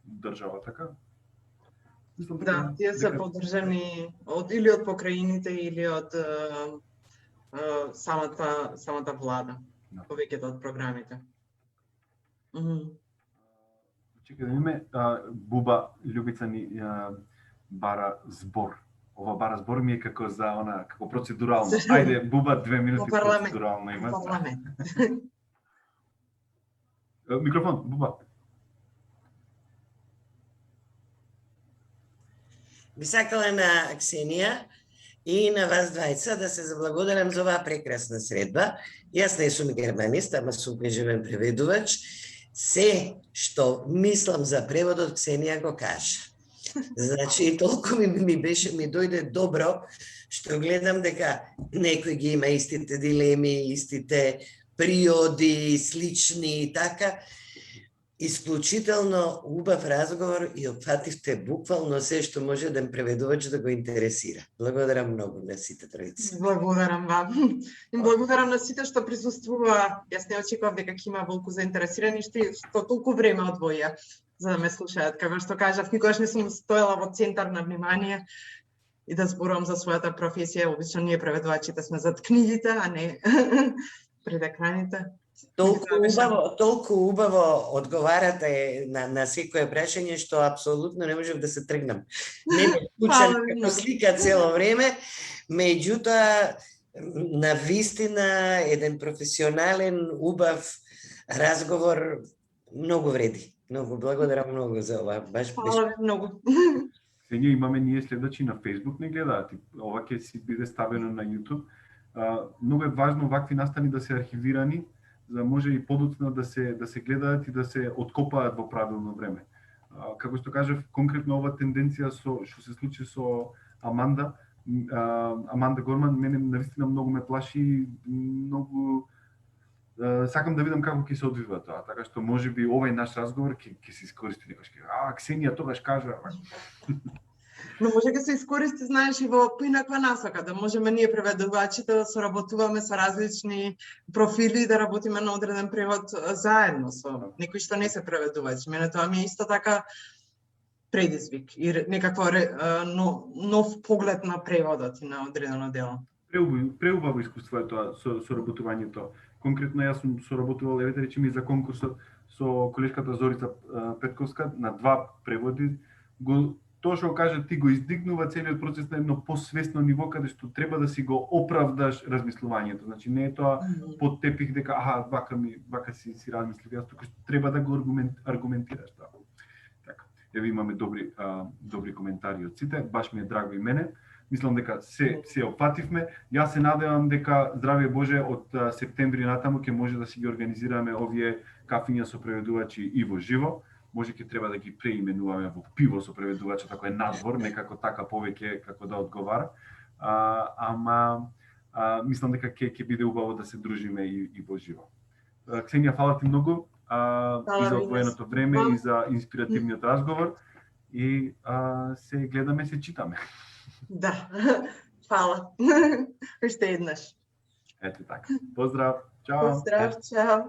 држава, така? Мислам Да, тие се поддржани или од покрајините или од самата влада, повеќето од програмите. Чекај да видиме, Буба Љубица ни бара збор. Ова бара збор ми е како за она, како процедурално. Ајде, Буба, 2 минути процедурално има. Парламент. Микрофон, Буба. Би сакала на Ксенија и на вас двајца да се заблагодарам за оваа прекрасна средба. Јас не сум германист, ама сум книжевен преведувач. Се што мислам за преводот, Ксенија го кажа. Значи, толку ми дојде добро, што гледам дека некој ги има истите дилеми, истите приоди, слични и така. Исклучително убав разговор и опфативте буквално се што може да преведувач да го интересира. Благодарам многу на сите тројци. Благодарам вам. И благодарам на сите што присуствуваа. Јас не очекував дека ќе има волку заинтересирани што толку време одвоја за да ме слушаат. Како што кажав, никогаш не сум стоела во центар на внимание и да зборувам за својата професија. Обично ние преведувачите сме зад книгите, а не пред екраните. Толку убаво одговарате на секое прашање што апсолутно не можев да се тргнам. Не ме случам како слика цело време, меѓутоа на вистина еден професионален убав разговор многу вреди. Многу благодарам многу за ова. Баш Фала многу. Сега имаме ние следачи на Facebook, не гледаат. Ова ќе си биде ставено на YouTube. Многу е важно вакви настани да се архивирани, за да може и подоцна да се гледаат и да се откопаат во правилно време. Како што кажав, конкретно ова тенденција што се случи со Аманда Горман, мене навистина многу ме плаши, многу сакам да видам како ќе се одвива тоа, така што можеби овој наш разговор ќе се искористи некојаш. Ксенија тогаш кажа. Но може да се искористи, знаеш, и во поинаква насока, да можеме ние преведувачите да соработуваме со различни профили, да работиме на одреден превод заедно со некои што не се преведувачи. Мене тоа ми е исто така предизвик и некакво нов поглед на преводот и на одредено дело. Преубаво искуство е тоа соработувањето. Конкретно јас сум соработувал, еве речеме, за конкурсот со колешката Зорица Петковска на 2 преводи. Тоа што кажа ти го издигнува целиот процес на едно посвесно ниво каде што треба да си го оправдаш размислувањето. Значи не е тоа под тепих дека вака си размислив, јас тука треба да го аргументираш тоа. Така. Еве имаме добри коментари од сите, баш ми е драго и мене. Мислам дека се опативме. Јас се надевам дека, здравје Боже, од септември натаму ќе може да си ги организираме овие кафиња со преведувачи и во живо. Може ќе треба да ги преименуваме во пиво со преведувачот, ако е надвор, некако така повеќе како да одговара. Мислам дека ќе биде убаво да се дружиме и во живо. Ксенија, фала ти многу и за одвоеното време и за инспиративниот разговор. И се гледаме, се читаме. Да, фала. Уште еднаш. Ете така. Поздрав. Чао. Поздрав, чао.